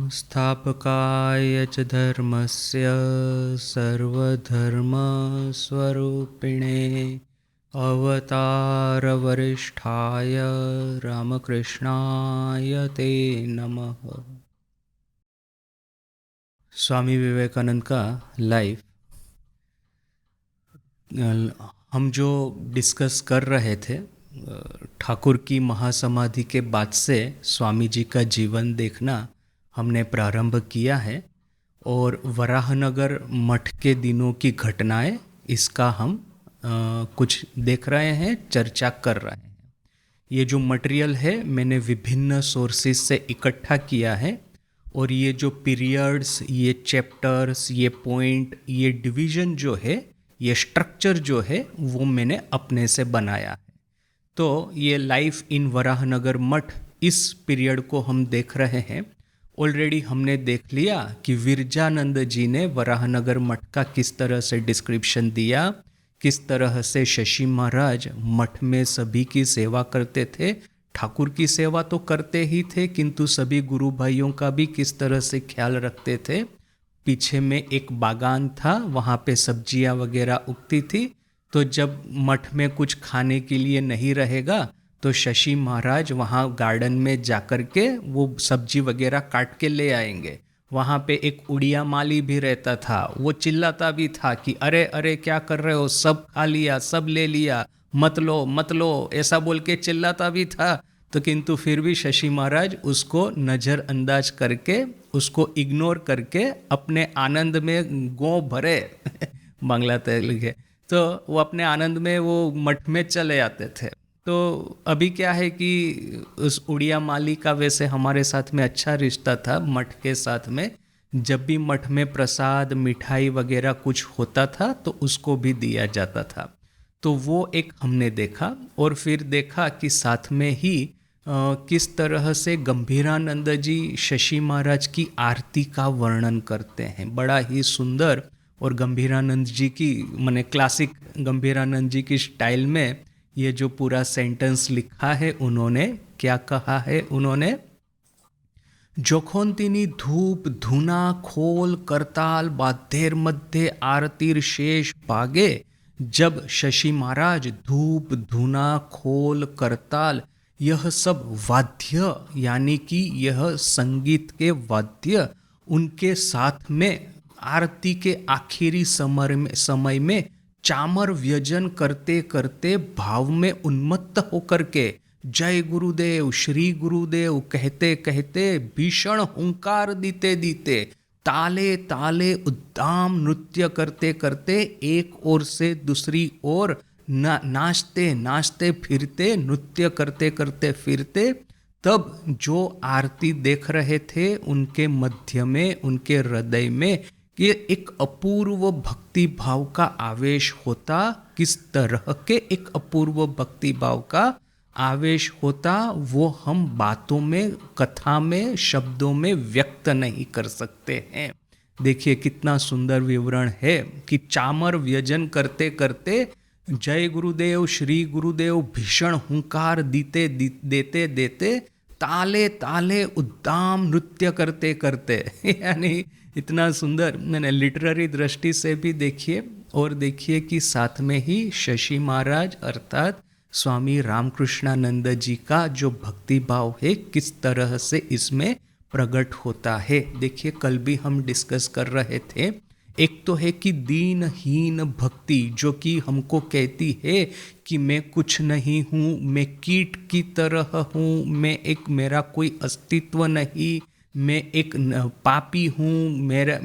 संस्थापकाय च धर्मस्य सर्वधर्मस्वरूपिणे अवतारवरिष्ठाय रामकृष्णाय ते नमः। स्वामी विवेकानंद का लाइफ हम जो डिस्कस कर रहे थे, ठाकुर की महासमाधि के बाद से स्वामी जी का जीवन देखना हमने प्रारंभ किया है और वराहनगर मठ के दिनों की घटनाएं, इसका हम कुछ देख रहे हैं, चर्चा कर रहे हैं। ये जो मटेरियल है मैंने विभिन्न सोर्सेस से इकट्ठा किया है और ये जो पीरियड्स, ये चैप्टर्स, ये पॉइंट, ये डिवीज़न जो है, ये स्ट्रक्चर जो है वो मैंने अपने से बनाया है। तो ये लाइफ इन वराहनगर मठ, इस पीरियड को हम देख रहे हैं। ऑलरेडी हमने देख लिया कि विरजानंद जी ने वराहनगर मठ का किस तरह से डिस्क्रिप्शन दिया, किस तरह से शशि महाराज मठ में सभी की सेवा करते थे। ठाकुर की सेवा तो करते ही थे किंतु सभी गुरु भाइयों का भी किस तरह से ख्याल रखते थे। पीछे में एक बागान था, वहाँ पे सब्जियाँ वगैरह उगती थी, तो जब मठ में कुछ खाने के लिए नहीं रहेगा तो शशि महाराज वहाँ गार्डन में जाकर के वो सब्जी वगैरह काट के ले आएंगे। वहाँ पे एक उड़िया माली भी रहता था, वो चिल्लाता भी था कि अरे अरे क्या कर रहे हो, सब खा लिया, सब ले लिया, मत लो मत लो, ऐसा बोल के चिल्लाता भी था। तो किंतु फिर भी शशि महाराज उसको नज़रअंदाज करके, उसको इग्नोर करके अपने आनंद में गो भरे बांग्ला तेलुगु, तो वो अपने आनंद में वो मठ में चले आते थे। तो अभी क्या है कि उस उड़िया माली का वैसे हमारे साथ में अच्छा रिश्ता था मठ के साथ में। जब भी मठ में प्रसाद, मिठाई वगैरह कुछ होता था तो उसको भी दिया जाता था। तो वो एक हमने देखा और फिर देखा कि साथ में ही किस तरह से गंभीरानंद जी शशि महाराज की आरती का वर्णन करते हैं, बड़ा ही सुंदर। और गंभीरानंद जी की, माने क्लासिक गंभीरानंद जी की स्टाइल में ये जो पूरा सेंटेंस लिखा है, उन्होंने क्या कहा है, उन्होंने যখন তিনি ধূপ ধুনা খোল करताल बाध्येर मध्य आरतीर शेष भागे। जब शशि महाराज धूप धुना खोल करताल, यह सब वाद्य यानी कि यह संगीत के वाद्य उनके साथ में आरती के आखिरी समय में चामर व्यजन करते करते भाव में उन्मत्त होकर के जय गुरुदेव, श्री गुरुदेव कहते कहते, भीषण हुंकार दीते दीते, ताले ताले उद्दाम नृत्य करते करते एक ओर से दूसरी ओर नाचते नाचते फिरते, नृत्य करते करते फिरते, तब जो आरती देख रहे थे उनके मध्य में, उनके हृदय में ये एक अपूर्व भक्ति भाव का आवेश होता। किस तरह के एक अपूर्व भक्ति भाव का आवेश होता वो हम बातों में, कथा में, शब्दों में व्यक्त नहीं कर सकते हैं। देखिए कितना सुंदर विवरण है कि चामर व्यजन करते करते जय गुरुदेव, श्री गुरुदेव भीषण हुंकार देते देते, ताले ताले उद्दाम नृत्य करते करते यानी इतना सुंदर। मैंने लिटरेरी दृष्टि से भी देखिए और देखिए कि साथ में ही शशि महाराज अर्थात स्वामी रामकृष्णानंद जी का जो भक्ति भाव है किस तरह से इसमें प्रकट होता है। देखिए कल भी हम डिस्कस कर रहे थे, एक तो है कि दीनहीन भक्ति जो कि हमको कहती है कि मैं कुछ नहीं हूँ, मैं कीट की तरह हूँ, मैं एक, मेरा कोई अस्तित्व नहीं, मैं एक पापी हूँ, मेरा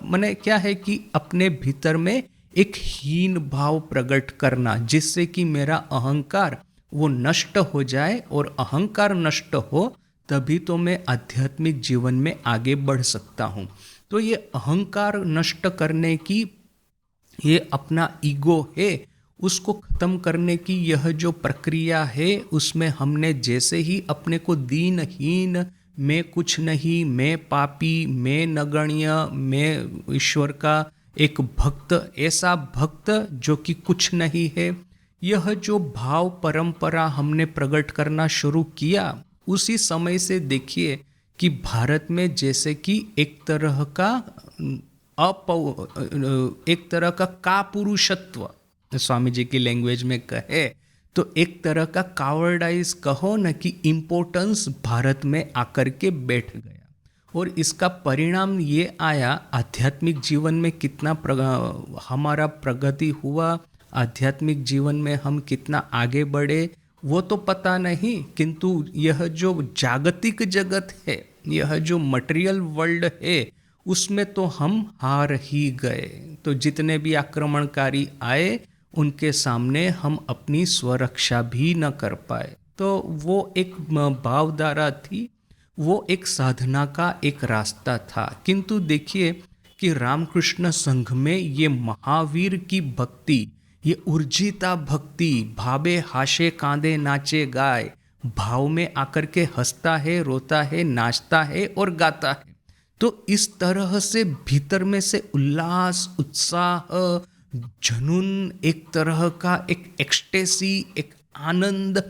माने क्या है कि अपने भीतर में एक हीन भाव प्रकट करना जिससे कि मेरा अहंकार वो नष्ट हो जाए, और अहंकार नष्ट हो तभी तो मैं आध्यात्मिक जीवन में आगे बढ़ सकता हूँ। तो ये अहंकार नष्ट करने की, ये अपना ईगो है उसको ख़त्म करने की यह जो प्रक्रिया है, उसमें हमने जैसे ही अपने को दीनहीन, मैं कुछ नहीं, मैं पापी, मैं नगण्य, मैं ईश्वर का एक भक्त, ऐसा भक्त जो कि कुछ नहीं है, यह जो भाव परंपरा हमने प्रकट करना शुरू किया, उसी समय से देखिए कि भारत में जैसे कि एक तरह का एक तरह का कापुरुषत्व, स्वामी जी की लैंग्वेज में कहे तो एक तरह का कावर्डाइज कहो न, कि इम्पोर्टेंस भारत में आकर के बैठ गया। और इसका परिणाम ये आया, आध्यात्मिक जीवन में कितना हमारा प्रगति हुआ, आध्यात्मिक जीवन में हम कितना आगे बढ़े वो तो पता नहीं, किंतु यह जो जागतिक जगत है, यह जो मटेरियल वर्ल्ड है, उसमें तो हम हार ही गए। तो जितने भी आक्रमणकारी आए उनके सामने हम अपनी स्वरक्षा भी न कर पाए। तो वो एक भावधारा थी, वो एक साधना का एक रास्ता था। किंतु देखिए कि रामकृष्ण संघ में ये महावीर की भक्ति, ये ऊर्जिता भक्ति, भावे हाशे कांदे नाचे गाए, भाव में आकर के हंसता है, रोता है, नाचता है और गाता है। तो इस तरह से भीतर में से उल्लास, उत्साह, जुनून, एक तरह का एक एक्सटेसी, एक आनंद,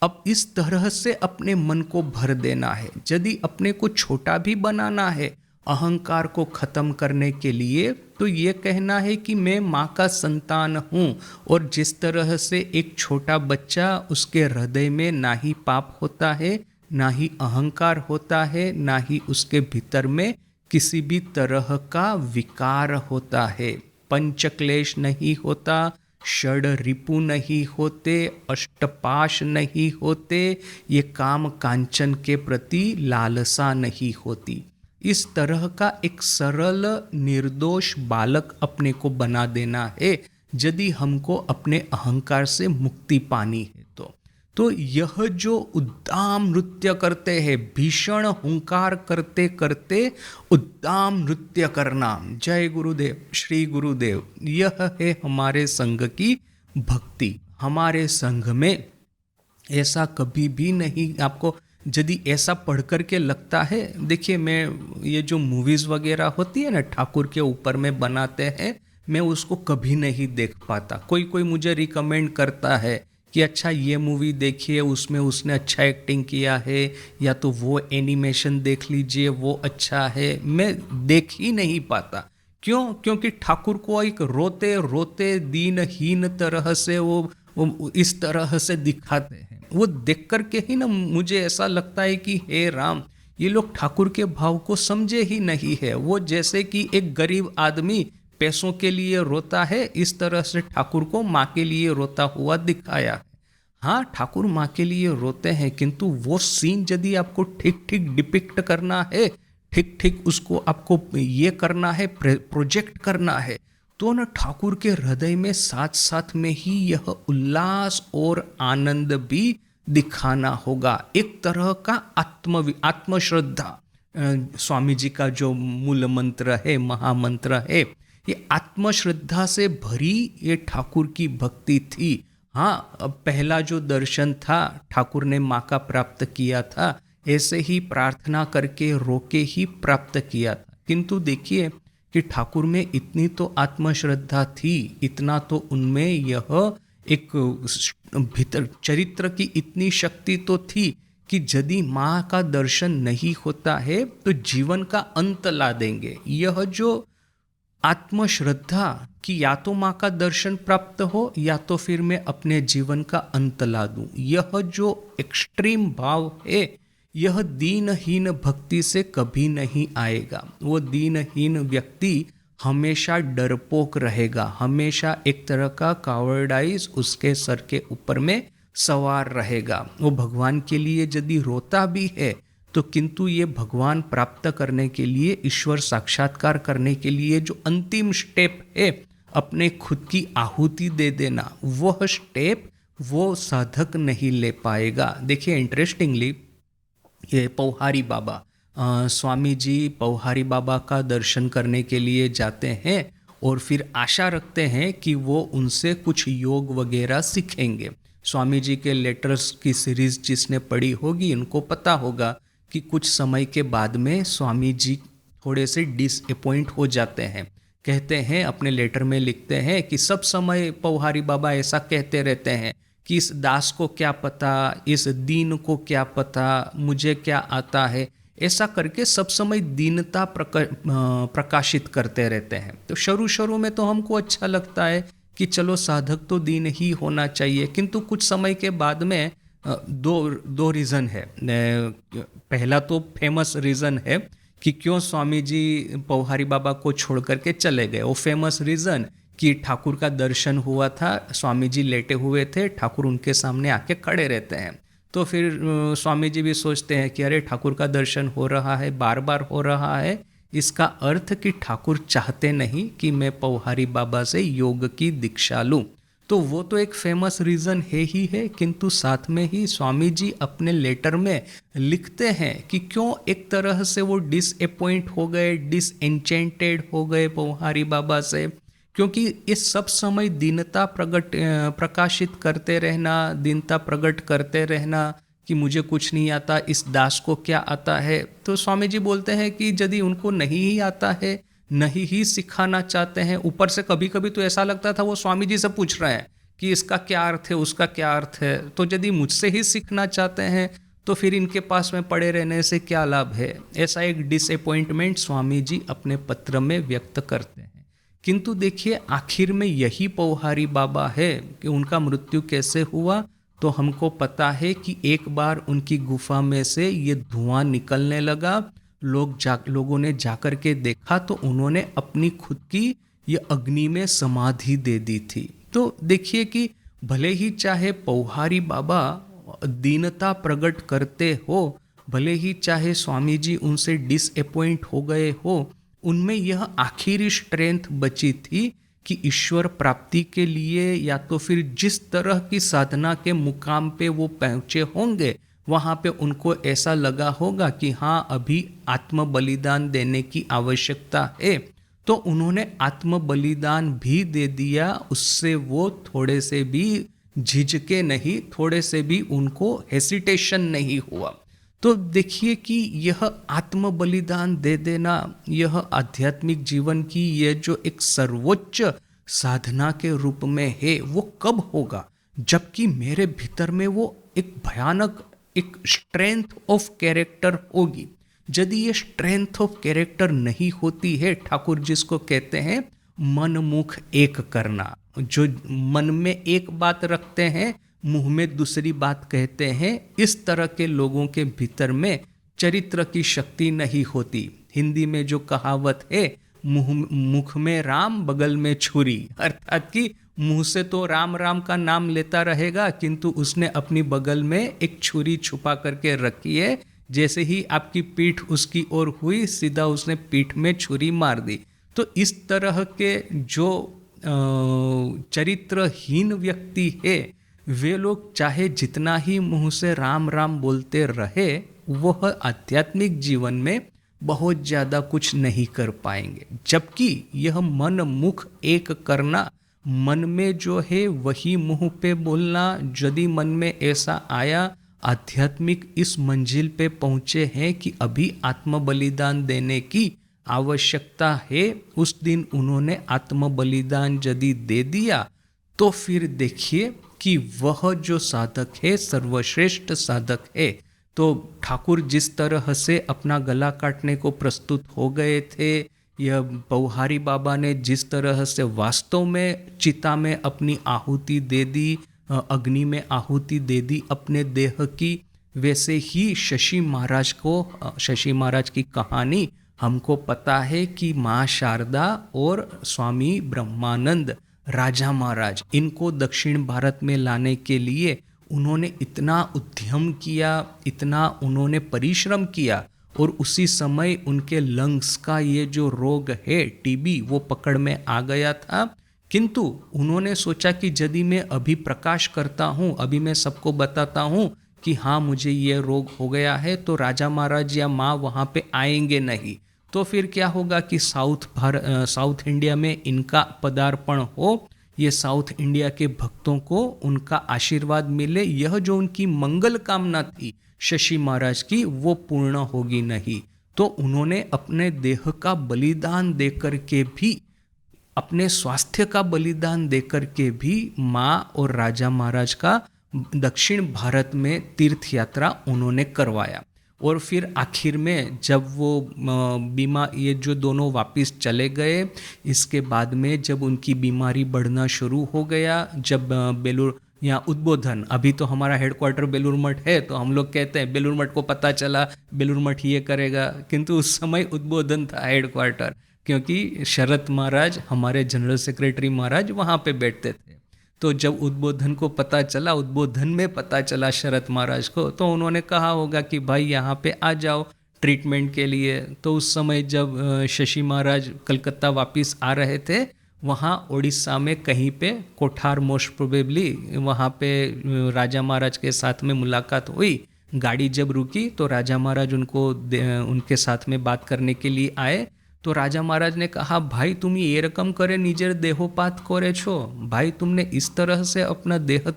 अब इस तरह से अपने मन को भर देना है। यदि अपने को छोटा भी बनाना है अहंकार को खत्म करने के लिए, तो ये कहना है कि मैं माँ का संतान हूँ, और जिस तरह से एक छोटा बच्चा, उसके हृदय में ना ही पाप होता है, ना ही अहंकार होता है, ना ही उसके भीतर में किसी भी तरह का विकार होता है, पंचक्लेश नहीं होता, षड रिपु नहीं होते, अष्टपाश नहीं होते, ये काम कांचन के प्रति लालसा नहीं होती। इस तरह का एक सरल निर्दोष बालक अपने को बना देना है यदि हमको अपने अहंकार से मुक्ति पानी है। तो यह जो उद्दाम नृत्य करते हैं, भीषण हुंकार करते करते उद्दाम नृत्य करना, जय गुरुदेव, श्री गुरुदेव, यह है हमारे संघ की भक्ति। हमारे संघ में ऐसा कभी भी नहीं, आपको यदि ऐसा पढ़ कर के लगता है, देखिए मैं ये जो मूवीज़ वगैरह होती है ना ठाकुर के ऊपर में बनाते हैं, मैं उसको कभी नहीं देख पाता। कोई कोई मुझे रिकमेंड करता है कि अच्छा ये मूवी देखिए, उसमें उसने अच्छा एक्टिंग किया है, या तो वो एनिमेशन देख लीजिए वो अच्छा है, मैं देख ही नहीं पाता। क्यों? क्योंकि ठाकुर को एक रोते रोते दीनहीन तरह से वो इस तरह से दिखाते हैं। वो देख कर के ही ना मुझे ऐसा लगता है कि हे राम, ये लोग ठाकुर के भाव को समझे ही नहीं है। वो जैसे कि एक गरीब आदमी पैसों के लिए रोता है, इस तरह से ठाकुर को माँ के लिए रोता हुआ दिखाया है। हाँ, ठाकुर माँ के लिए रोते हैं, किंतु वो सीन यदि आपको ठीक ठीक डिपिक्ट करना है, ठीक ठीक उसको आपको ये करना है, प्रोजेक्ट करना है, तो न ठाकुर के हृदय में साथ साथ में ही यह उल्लास और आनंद भी दिखाना होगा। एक तरह का आत्मश्रद्धा, स्वामी जी का जो मूल मंत्र है, महामंत्र है, ये आत्मश्रद्धा से भरी ये ठाकुर की भक्ति थी। हाँ, पहला जो दर्शन था ठाकुर ने माँ का प्राप्त किया था, ऐसे ही प्रार्थना करके रोके ही प्राप्त किया था। किंतु देखिए कि ठाकुर में इतनी तो आत्मश्रद्धा थी, इतना तो उनमें यह एक भीतर चरित्र की इतनी शक्ति तो थी कि यदि माँ का दर्शन नहीं होता है तो जीवन का अंत ला देंगे। यह जो आत्मश्रद्धा कि या तो माँ का दर्शन प्राप्त हो या तो फिर मैं अपने जीवन का अंत ला दूं, यह जो एक्सट्रीम भाव है, यह दीनहीन भक्ति से कभी नहीं आएगा। वो दीनहीन व्यक्ति हमेशा डरपोक रहेगा, हमेशा एक तरह का कावर्डाइज उसके सर के ऊपर में सवार रहेगा। वो भगवान के लिए यदि रोता भी है तो किंतु ये भगवान प्राप्त करने के लिए, ईश्वर साक्षात्कार करने के लिए जो अंतिम स्टेप है, अपने खुद की आहुति दे देना, वह स्टेप वो साधक नहीं ले पाएगा। देखिए इंटरेस्टिंगली ये पौहारी बाबा, स्वामी जी पौहारी बाबा का दर्शन करने के लिए जाते हैं और फिर आशा रखते हैं कि वो उनसे कुछ योग वगैरह सीखेंगे। स्वामी जी के लेटर्स की सीरीज जिसने पढ़ी होगी उनको पता होगा कि कुछ समय के बाद में स्वामी जी थोड़े से डिसअपॉइंट हो जाते हैं। कहते हैं, अपने लेटर में लिखते हैं कि सब समय पौहारी बाबा ऐसा कहते रहते हैं कि इस दास को क्या पता, इस दीन को क्या पता, मुझे क्या आता है, ऐसा करके सब समय दीनता प्रकाशित करते रहते हैं। तो शुरू शुरू में तो हमको अच्छा लगता है कि चलो साधक तो दीन ही होना चाहिए, किंतु कुछ समय के बाद में दो दो रीज़न है। पहला तो फेमस रीज़न है कि क्यों स्वामी जी पौहारी बाबा को छोड़ करके चले गए। वो फेमस रीज़न कि ठाकुर का दर्शन हुआ था, स्वामी जी लेटे हुए थे, ठाकुर उनके सामने आके खड़े रहते हैं। तो फिर स्वामी जी भी सोचते हैं कि अरे ठाकुर का दर्शन हो रहा है, बार बार हो रहा है, इसका अर्थ कि ठाकुर चाहते नहीं कि मैं पौहारी बाबा से योग की दीक्षा लूँ। तो वो तो एक फेमस रीज़न है ही है, किंतु साथ में ही स्वामी जी अपने लेटर में लिखते हैं कि क्यों एक तरह से वो डिसअपॉइंट हो गए, डिसएंचेंटेड हो गए पौहारी बाबा से, क्योंकि इस सब समय दीनता प्रकाशित करते रहना, दीनता प्रकट करते रहना कि मुझे कुछ नहीं आता, इस दास को क्या आता है। तो स्वामी जी बोलते हैं कि यदि उनको नहीं ही आता है, नहीं ही सिखाना चाहते हैं, ऊपर से कभी कभी तो ऐसा लगता था वो स्वामी जी से पूछ रहे हैं कि इसका क्या अर्थ है, उसका क्या अर्थ है, तो यदि मुझसे ही सीखना चाहते हैं तो फिर इनके पास में पड़े रहने से क्या लाभ है। ऐसा एक डिसअपॉइंटमेंट स्वामी जी अपने पत्र में व्यक्त करते हैं। किंतु देखिए आखिर में यही पौहारी बाबा है कि उनका मृत्यु कैसे हुआ। तो हमको पता है कि एक बार उनकी गुफा में से ये धुआं निकलने लगा, लोगों ने जाकर के देखा तो उन्होंने अपनी खुद की ये अग्नि में समाधि दे दी थी। तो देखिए कि भले ही चाहे पौहारी बाबा दीनता प्रकट करते हो, भले ही चाहे स्वामी जी उनसे डिसअपॉइंट हो गए हो, उनमें यह आखिरी स्ट्रेंथ बची थी कि ईश्वर प्राप्ति के लिए या तो फिर जिस तरह की साधना के मुकाम पे वो पहुँचे होंगे, वहाँ पे उनको ऐसा लगा होगा कि हाँ अभी आत्म बलिदान देने की आवश्यकता है, तो उन्होंने आत्म बलिदान भी दे दिया। उससे वो थोड़े से भी झिझके नहीं, थोड़े से भी उनको हेसिटेशन नहीं हुआ। तो देखिए कि यह आत्म बलिदान दे देना, यह आध्यात्मिक जीवन की यह जो एक सर्वोच्च साधना के रूप में है, वो कब होगा जबकि मेरे भीतर में वो एक भयानक एक स्ट्रेंथ ऑफ कैरेक्टर होगी। यदि ये स्ट्रेंथ ऑफ कैरेक्टर नहीं होती है, ठाकुर जिसको कहते हैं मन मुख एक करना, जो मन में एक बात रखते हैं मुंह में दूसरी बात कहते हैं, इस तरह के लोगों के भीतर में चरित्र की शक्ति नहीं होती। हिंदी में जो कहावत है मुख में राम बगल में छुरी, अर्थात कि मुंह से तो राम राम का नाम लेता रहेगा किंतु उसने अपनी बगल में एक छुरी छुपा करके रखी है। जैसे ही आपकी पीठ उसकी ओर हुई, सीधा उसने पीठ में छुरी मार दी। तो इस तरह के जो चरित्रहीन व्यक्ति है, वे लोग चाहे जितना ही मुंह से राम राम बोलते रहे, वह आध्यात्मिक जीवन में बहुत ज़्यादा कुछ नहीं कर पाएंगे। जबकि यह मन मुख एक करना, मन में जो है वही मुंह पे बोलना, यदि मन में ऐसा आया आध्यात्मिक इस मंजिल पे पहुँचे हैं कि अभी आत्म बलिदान देने की आवश्यकता है, उस दिन उन्होंने आत्म बलिदान यदि दे दिया, तो फिर देखिए कि वह जो साधक है सर्वश्रेष्ठ साधक है। तो ठाकुर जिस तरह से अपना गला काटने को प्रस्तुत हो गए थे, यह पौहारी बाबा ने जिस तरह से वास्तव में चिता में अपनी आहुति दे दी, अग्नि में आहुति दे दी अपने देह की, वैसे ही शशि महाराज की कहानी हमको पता है कि माँ शारदा और स्वामी ब्रह्मानंद राजा महाराज, इनको दक्षिण भारत में लाने के लिए उन्होंने इतना उद्यम किया, इतना उन्होंने परिश्रम किया, और उसी समय उनके लंग्स का ये जो रोग है टीबी, वो पकड़ में आ गया था। किंतु उन्होंने सोचा कि यदि मैं अभी प्रकाश करता हूँ, अभी मैं सबको बताता हूँ कि हाँ मुझे ये रोग हो गया है, तो राजा महाराज या माँ वहाँ पे आएंगे नहीं। तो फिर क्या होगा कि साउथ इंडिया में इनका पदार्पण हो, ये साउथ इंडिया के भक्तों को उनका आशीर्वाद मिले, यह जो उनकी मंगल कामना थी शशि महाराज की, वो पूर्ण होगी नहीं। तो उन्होंने अपने देह का बलिदान देकर के भी, अपने स्वास्थ्य का बलिदान देकर के भी माँ और राजा महाराज का दक्षिण भारत में तीर्थ यात्रा उन्होंने करवाया। और फिर आखिर में जब वो बीमा ये जो दोनों वापस चले गए, इसके बाद में जब उनकी बीमारी बढ़ना शुरू हो गया, जब बेलूर यहाँ उद्बोधन, अभी तो हमारा हेडक्वार्टर बेलूर मठ है, तो हम लोग कहते हैं बेलूर मठ को पता चला बेलूर मठ ये करेगा, किंतु उस समय उद्बोधन था हेडक्वार्टर, क्योंकि शरत महाराज, हमारे जनरल सेक्रेटरी महाराज वहाँ पे बैठते थे। तो जब उद्बोधन को पता चला, उद्बोधन में पता चला शरत महाराज को, तो उन्होंने कहा होगा कि भाई यहाँ पे आ जाओ ट्रीटमेंट के लिए। तो उस समय जब शशि महाराज कलकत्ता वापस आ रहे थे, वहाँ उड़ीसा में कहीं पे कोठार, मोस्ट प्रोबेबली वहाँ पे राजा महाराज के साथ में मुलाकात हुई। गाड़ी जब रुकी तो राजा महाराज उनके साथ में बात करने के लिए आए। तो राजा महाराज ने कहा, भाई तुम ये रकम करे निजर देहोपात करे छो, भाई तुमने इस तरह से अपना देह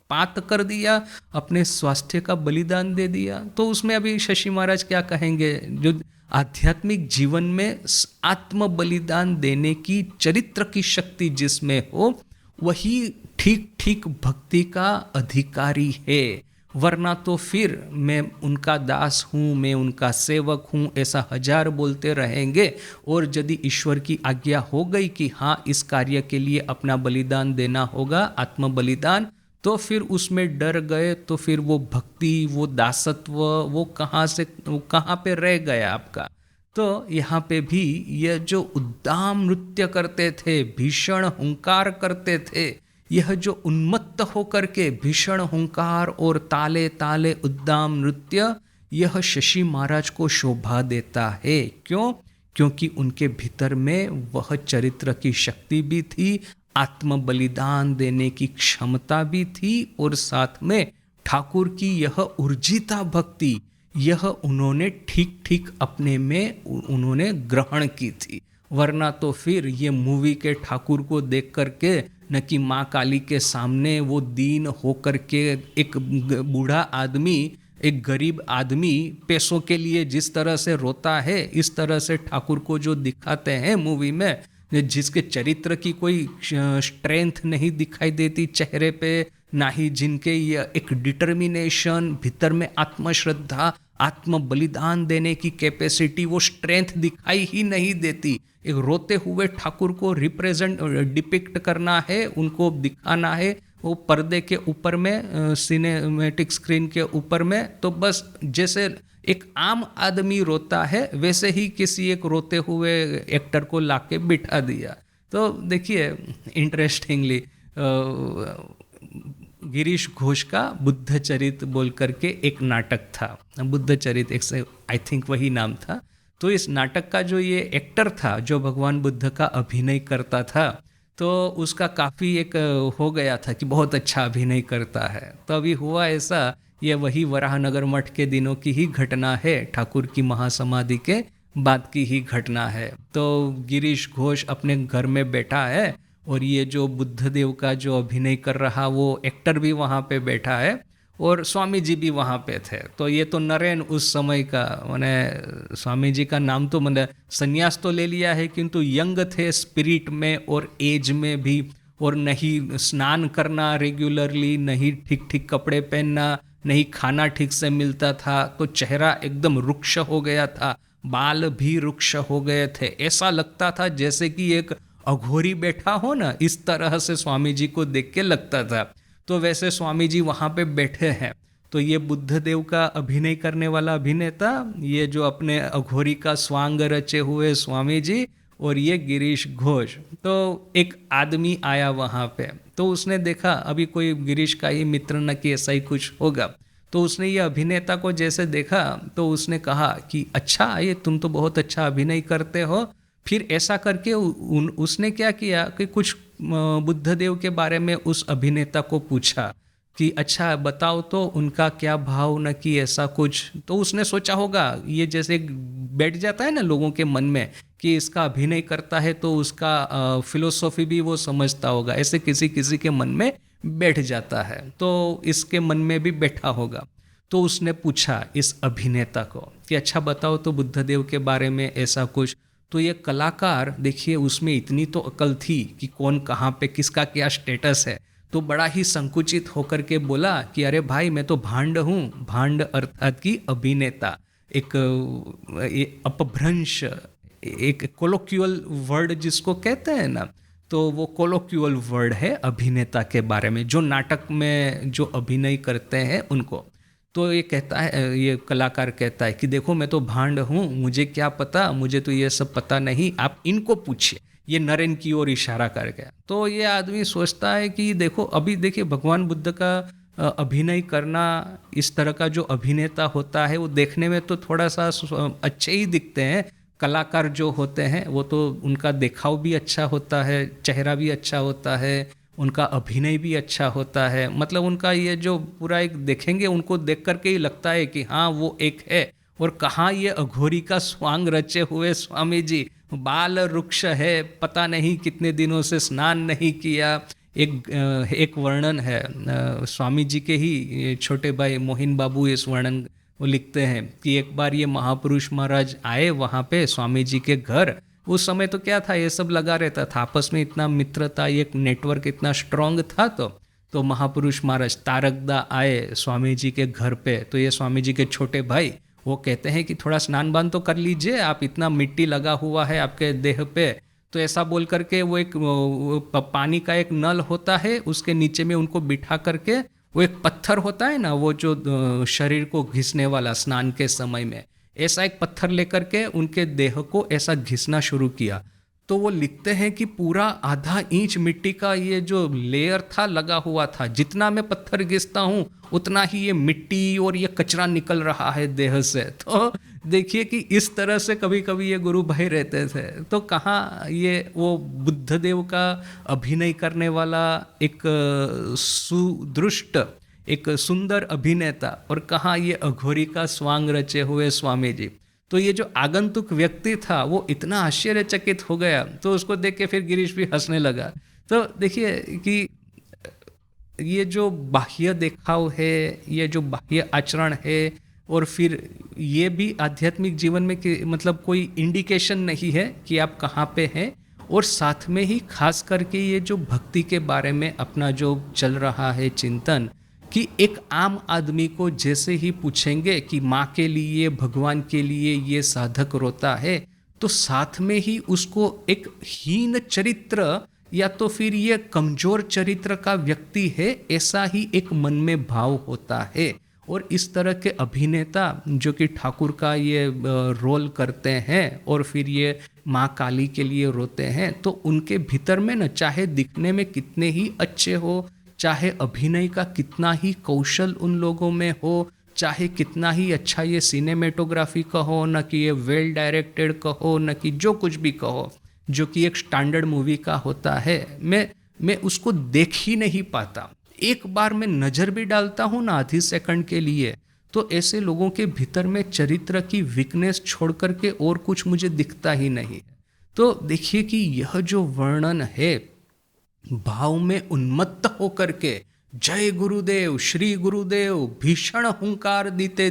पात कर दिया, अपने स्वास्थ्य का बलिदान दे दिया। तो उसमें अभी शशि महाराज क्या कहेंगे, जो आध्यात्मिक जीवन में आत्म बलिदान देने की चरित्र की शक्ति जिसमें हो, वही ठीक ठीक भक्ति का अधिकारी है। वरना तो फिर मैं उनका दास हूँ, मैं उनका सेवक हूँ, ऐसा हजार बोलते रहेंगे। और यदि ईश्वर की आज्ञा हो गई कि हाँ इस कार्य के लिए अपना बलिदान देना होगा, आत्म बलिदान, तो फिर उसमें डर गए तो फिर वो भक्ति, वो दासत्व, वो कहाँ पे रह गया आपका। तो यहाँ पे भी यह जो उद्दाम नृत्य करते थे, भीषण हुंकार करते थे, यह जो उन्मत्त होकर के भीषण हुंकार और ताले ताले उद्दाम नृत्य, यह शशि महाराज को शोभा देता है। क्यों? क्योंकि उनके भीतर में वह चरित्र की शक्ति भी थी, आत्म बलिदान देने की क्षमता भी थी, और साथ में ठाकुर की यह ऊर्जिता भक्ति, यह उन्होंने ठीक ठीक अपने में उन्होंने ग्रहण की थी। वरना तो फिर ये मूवी के ठाकुर को देख करके, न कि माँ काली के सामने वो दीन होकर के एक बूढ़ा आदमी, एक गरीब आदमी पैसों के लिए जिस तरह से रोता है, इस तरह से ठाकुर को जो दिखाते हैं मूवी में, जिसके चरित्र की कोई स्ट्रेंथ नहीं दिखाई देती चेहरे पे, ना ही जिनके ये एक डिटर्मिनेशन, भीतर में आत्मश्रद्धा, आत्म बलिदान देने की कैपेसिटी, वो स्ट्रेंथ दिखाई ही नहीं देती। एक रोते हुए ठाकुर को डिपिक्ट करना है, उनको दिखाना है वो पर्दे के ऊपर में, सिनेमैटिक स्क्रीन के ऊपर में, तो बस जैसे एक आम आदमी रोता है वैसे ही किसी एक रोते हुए एक्टर को लाके बिठा दिया। तो देखिए इंटरेस्टिंगली गिरीश घोष का बुद्ध चरित बोल करके एक नाटक था, बुद्ध चरित एक से आई थिंक वही नाम था। तो इस नाटक का जो ये एक्टर था, जो भगवान बुद्ध का अभिनय करता था, तो उसका काफ़ी एक हो गया था कि बहुत अच्छा अभिनय करता है। तो अभी हुआ ऐसा, ये वही वराहनगर मठ के दिनों की ही घटना है, ठाकुर की महासमाधि के बाद की ही घटना है। तो गिरीश घोष अपने घर में बैठा है और ये जो बुद्धदेव का जो अभिनय कर रहा वो एक्टर भी वहाँ पे बैठा है और स्वामी जी भी वहाँ पे थे। तो ये तो नरेन उस समय का, मैंने स्वामी जी का नाम तो मैंने संन्यास तो ले लिया है, किंतु यंग थे स्पिरिट में और एज में भी, और नहीं स्नान करना रेगुलरली, नहीं ठीक ठीक कपड़े पहनना, नहीं खाना ठीक से मिलता था, तो चेहरा एकदम रुक्ष हो गया था, बाल भी रुक्ष हो गए थे। ऐसा लगता था जैसे कि एक अघोरी बैठा हो ना, इस तरह से स्वामी जी को देख के लगता था। तो वैसे स्वामी जी वहाँ पे बैठे हैं, तो ये बुद्धदेव का अभिनय करने वाला अभिनेता, ये जो अपने अघोरी का स्वांग रचे हुए स्वामी जी, और ये गिरीश घोष। तो एक आदमी आया वहाँ पे, तो उसने देखा अभी कोई गिरीश का ही मित्र न कि ऐसा ही कुछ होगा, तो उसने ये अभिनेता को जैसे देखा तो उसने कहा कि अच्छा ये तुम तो बहुत अच्छा अभिनय करते हो। फिर ऐसा करके उसने क्या किया कि कुछ बुद्धदेव के बारे में उस अभिनेता को पूछा कि अच्छा बताओ तो उनका क्या भाव, न कि ऐसा कुछ। तो उसने सोचा होगा, ये जैसे बैठ जाता है ना लोगों के मन में कि इसका अभिनय करता है तो उसका फिलोसॉफी भी वो समझता होगा, ऐसे किसी किसी के मन में बैठ जाता है, तो इसके मन में भी बैठा होगा। तो उसने पूछा इस अभिनेता को कि अच्छा बताओ तो बुद्धदेव के बारे में ऐसा कुछ। तो ये कलाकार देखिए उसमें इतनी तो अकल थी कि कौन कहाँ पे किसका क्या स्टेटस है, तो बड़ा ही संकुचित होकर के बोला कि अरे भाई मैं तो भांड हूँ, भांड अर्थात की अभिनेता, एक अपभ्रंश, एक कोलोक्यूअल वर्ड जिसको कहते हैं ना, तो वो कोलोक्यूअल वर्ड है अभिनेता के बारे में, जो नाटक में जो अभिनय करते हैं उनको। तो ये कहता है, ये कलाकार कहता है कि देखो मैं तो भांड हूँ, मुझे क्या पता, मुझे तो ये सब पता नहीं, आप इनको पूछिए। ये नरेन की ओर इशारा कर गया। तो ये आदमी सोचता है कि देखो अभी देखिए भगवान बुद्ध का अभिनय करना, इस तरह का जो अभिनेता होता है वो देखने में तो थोड़ा सा अच्छे ही दिखते हैं। कलाकार जो होते हैं वो तो उनका दिखाव भी अच्छा होता है, चेहरा भी अच्छा होता है, उनका अभिनय भी अच्छा होता है, मतलब उनका ये जो पूरा एक देखेंगे उनको देख करके ही लगता है कि हाँ वो एक है। और कहाँ ये अघोरी का स्वांग रचे हुए स्वामी जी, बाल वृक्ष है, पता नहीं कितने दिनों से स्नान नहीं किया। एक वर्णन है स्वामी जी के ही छोटे भाई मोहिन बाबू इस वर्णन वो लिखते हैं कि एक बार ये महापुरुष महाराज आए वहाँ पे स्वामी जी के घर। उस समय तो क्या था, ये सब लगा रहता था आपस में, इतना मित्रता, ये नेटवर्क इतना स्ट्रांग था। तो महापुरुष महाराज तारकदा आए स्वामी जी के घर पे। तो ये स्वामी जी के छोटे भाई वो कहते हैं कि थोड़ा स्नान बान तो कर लीजिए, आप इतना मिट्टी लगा हुआ है आपके देह पे। तो ऐसा बोल करके वो एक पानी का एक नल होता है, उसके नीचे में उनको बिठा करके, वो एक पत्थर होता है ना वो जो शरीर को घिसने वाला स्नान के समय में, ऐसा एक पत्थर लेकर के उनके देह को ऐसा घिसना शुरू किया। तो वो लिखते हैं कि पूरा आधा इंच मिट्टी का ये जो लेयर था लगा हुआ था, जितना मैं पत्थर घिसता हूँ उतना ही ये मिट्टी और ये कचरा निकल रहा है देह से। तो देखिए कि इस तरह से कभी कभी ये गुरु भाई रहते थे। तो कहाँ ये वो बुद्धदेव का अभिनय करने वाला एक सुदृष्ट, एक सुंदर अभिनेता, और कहाँ ये अघोरी का स्वांग रचे हुए स्वामी जी। तो ये जो आगंतुक व्यक्ति था वो इतना आश्चर्यचकित हो गया, तो उसको देख के फिर गिरीश भी हंसने लगा। तो देखिए कि ये जो बाह्य दिखाव है, ये जो बाह्य आचरण है, और फिर ये भी आध्यात्मिक जीवन में कि मतलब कोई इंडिकेशन नहीं है कि आप कहाँ पे हैं। और साथ में ही खास करके ये जो भक्ति के बारे में अपना जो चल रहा है चिंतन, कि एक आम आदमी को जैसे ही पूछेंगे कि माँ के लिए, भगवान के लिए ये साधक रोता है, तो साथ में ही उसको एक हीन चरित्र या तो फिर ये कमजोर चरित्र का व्यक्ति है, ऐसा ही एक मन में भाव होता है। और इस तरह के अभिनेता जो कि ठाकुर का ये रोल करते हैं और फिर ये माँ काली के लिए रोते हैं, तो उनके भीतर में न चाहे दिखने में कितने ही अच्छे हो, चाहे अभिनय का कितना ही कौशल उन लोगों में हो, चाहे कितना ही अच्छा ये सिनेमेटोग्राफी कहो, न कि ये वेल डायरेक्टेड कहो, न कि जो कुछ भी कहो जो कि एक स्टैंडर्ड मूवी का होता है, मैं उसको देख ही नहीं पाता। एक बार मैं नज़र भी डालता हूँ ना आधी सेकंड के लिए, तो ऐसे लोगों के भीतर में चरित्र की वीकनेस छोड़ करके और कुछ मुझे दिखता ही नहीं। तो देखिए कि यह जो वर्णन है, भाव में उन्मत्त होकर के जय गुरुदेव, श्री गुरुदेव, भीषण हुंकार देते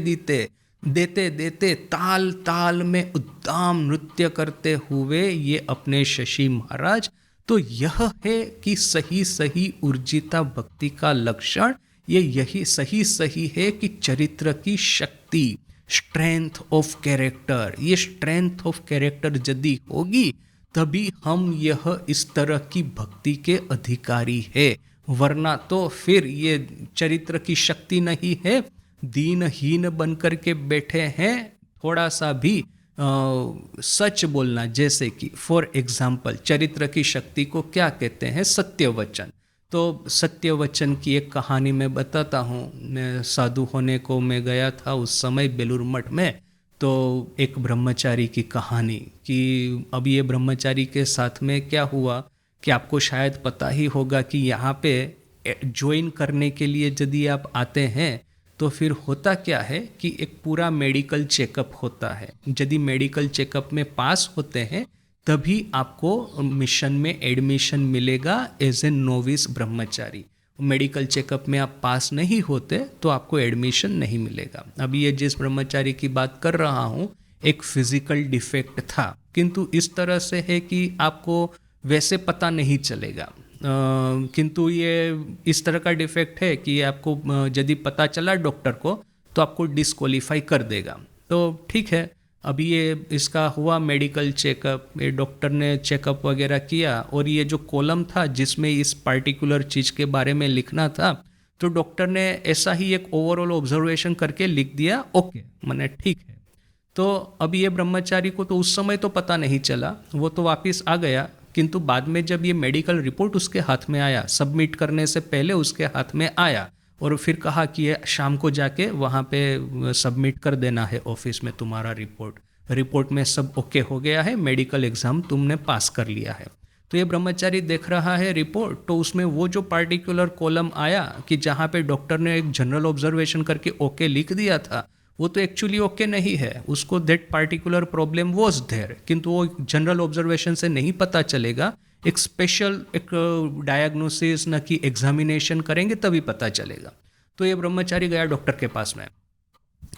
देते ताल ताल में उद्दाम नृत्य करते हुए ये अपने शशि महाराज। तो यह है कि सही सही ऊर्जिता भक्ति का लक्षण ये यही सही है कि चरित्र की शक्ति, स्ट्रेंथ ऑफ कैरेक्टर, ये स्ट्रेंथ ऑफ कैरेक्टर यदि होगी तभी हम यह इस तरह की भक्ति के अधिकारी है। वरना तो फिर ये चरित्र की शक्ति नहीं है, दीनहीन बनकर के बैठे हैं। थोड़ा सा भी सच बोलना, जैसे कि फॉर एग्जाम्पल चरित्र की शक्ति को क्या कहते हैं, सत्य वचन। तो सत्य वचन की एक कहानी मैं बताता हूँ। मैं साधु होने को मैं गया था उस समय बेलूर मठ में, तो एक ब्रह्मचारी की कहानी कि अब ये ब्रह्मचारी के साथ में क्या हुआ कि आपको शायद पता ही होगा कि यहाँ पे ज्वाइन करने के लिए यदि आप आते हैं तो फिर होता क्या है कि एक पूरा मेडिकल चेकअप होता है। यदि मेडिकल चेकअप में पास होते हैं तभी आपको मिशन में एडमिशन मिलेगा as a novice Brahmachari. Medical checkup में आप पास नहीं होते तो आपको एडमिशन नहीं मिलेगा। अभी ये जिस ब्रह्मचारी की बात कर रहा हूँ एक फिजिकल डिफेक्ट था, किंतु इस तरह से है कि आपको वैसे पता नहीं चलेगा, किंतु ये इस तरह का डिफेक्ट है कि आपको यदि पता चला डॉक्टर को तो आपको डिस्क्वालीफाई कर देगा। तो ठीक है, अभी ये इसका हुआ मेडिकल चेकअप, ये डॉक्टर ने चेकअप वगैरह किया, और ये जो कॉलम था जिसमें इस पार्टिकुलर चीज़ के बारे में लिखना था, तो डॉक्टर ने ऐसा ही एक ओवरऑल ऑब्जर्वेशन करके लिख दिया, ओके, मैंने ठीक है। तो अब ये ब्रह्मचारी को तो उस समय तो पता नहीं चला, वो तो वापस आ गया, किंतु बाद में जब ये मेडिकल रिपोर्ट उसके हाथ में आया, सबमिट करने से पहले उसके हाथ में आया, और फिर कहा कि ये शाम को जाके वहाँ पे सबमिट कर देना है ऑफिस में तुम्हारा रिपोर्ट में सब ओके हो गया है, मेडिकल एग्ज़ाम तुमने पास कर लिया है। तो ये ब्रह्मचारी देख रहा है रिपोर्ट, तो उसमें वो जो पार्टिकुलर कॉलम आया कि जहाँ पे डॉक्टर ने एक जनरल ऑब्जर्वेशन करके ओके लिख दिया था, वो तो एक्चुअली ओके नहीं है, उसको that particular problem was there, किंतु वो जनरल ऑब्जर्वेशन से नहीं पता चलेगा, एक स्पेशल एक डायग्नोसिस न कि एग्जामिनेशन करेंगे तभी पता चलेगा। तो ये ब्रह्मचारी गया डॉक्टर के पास में,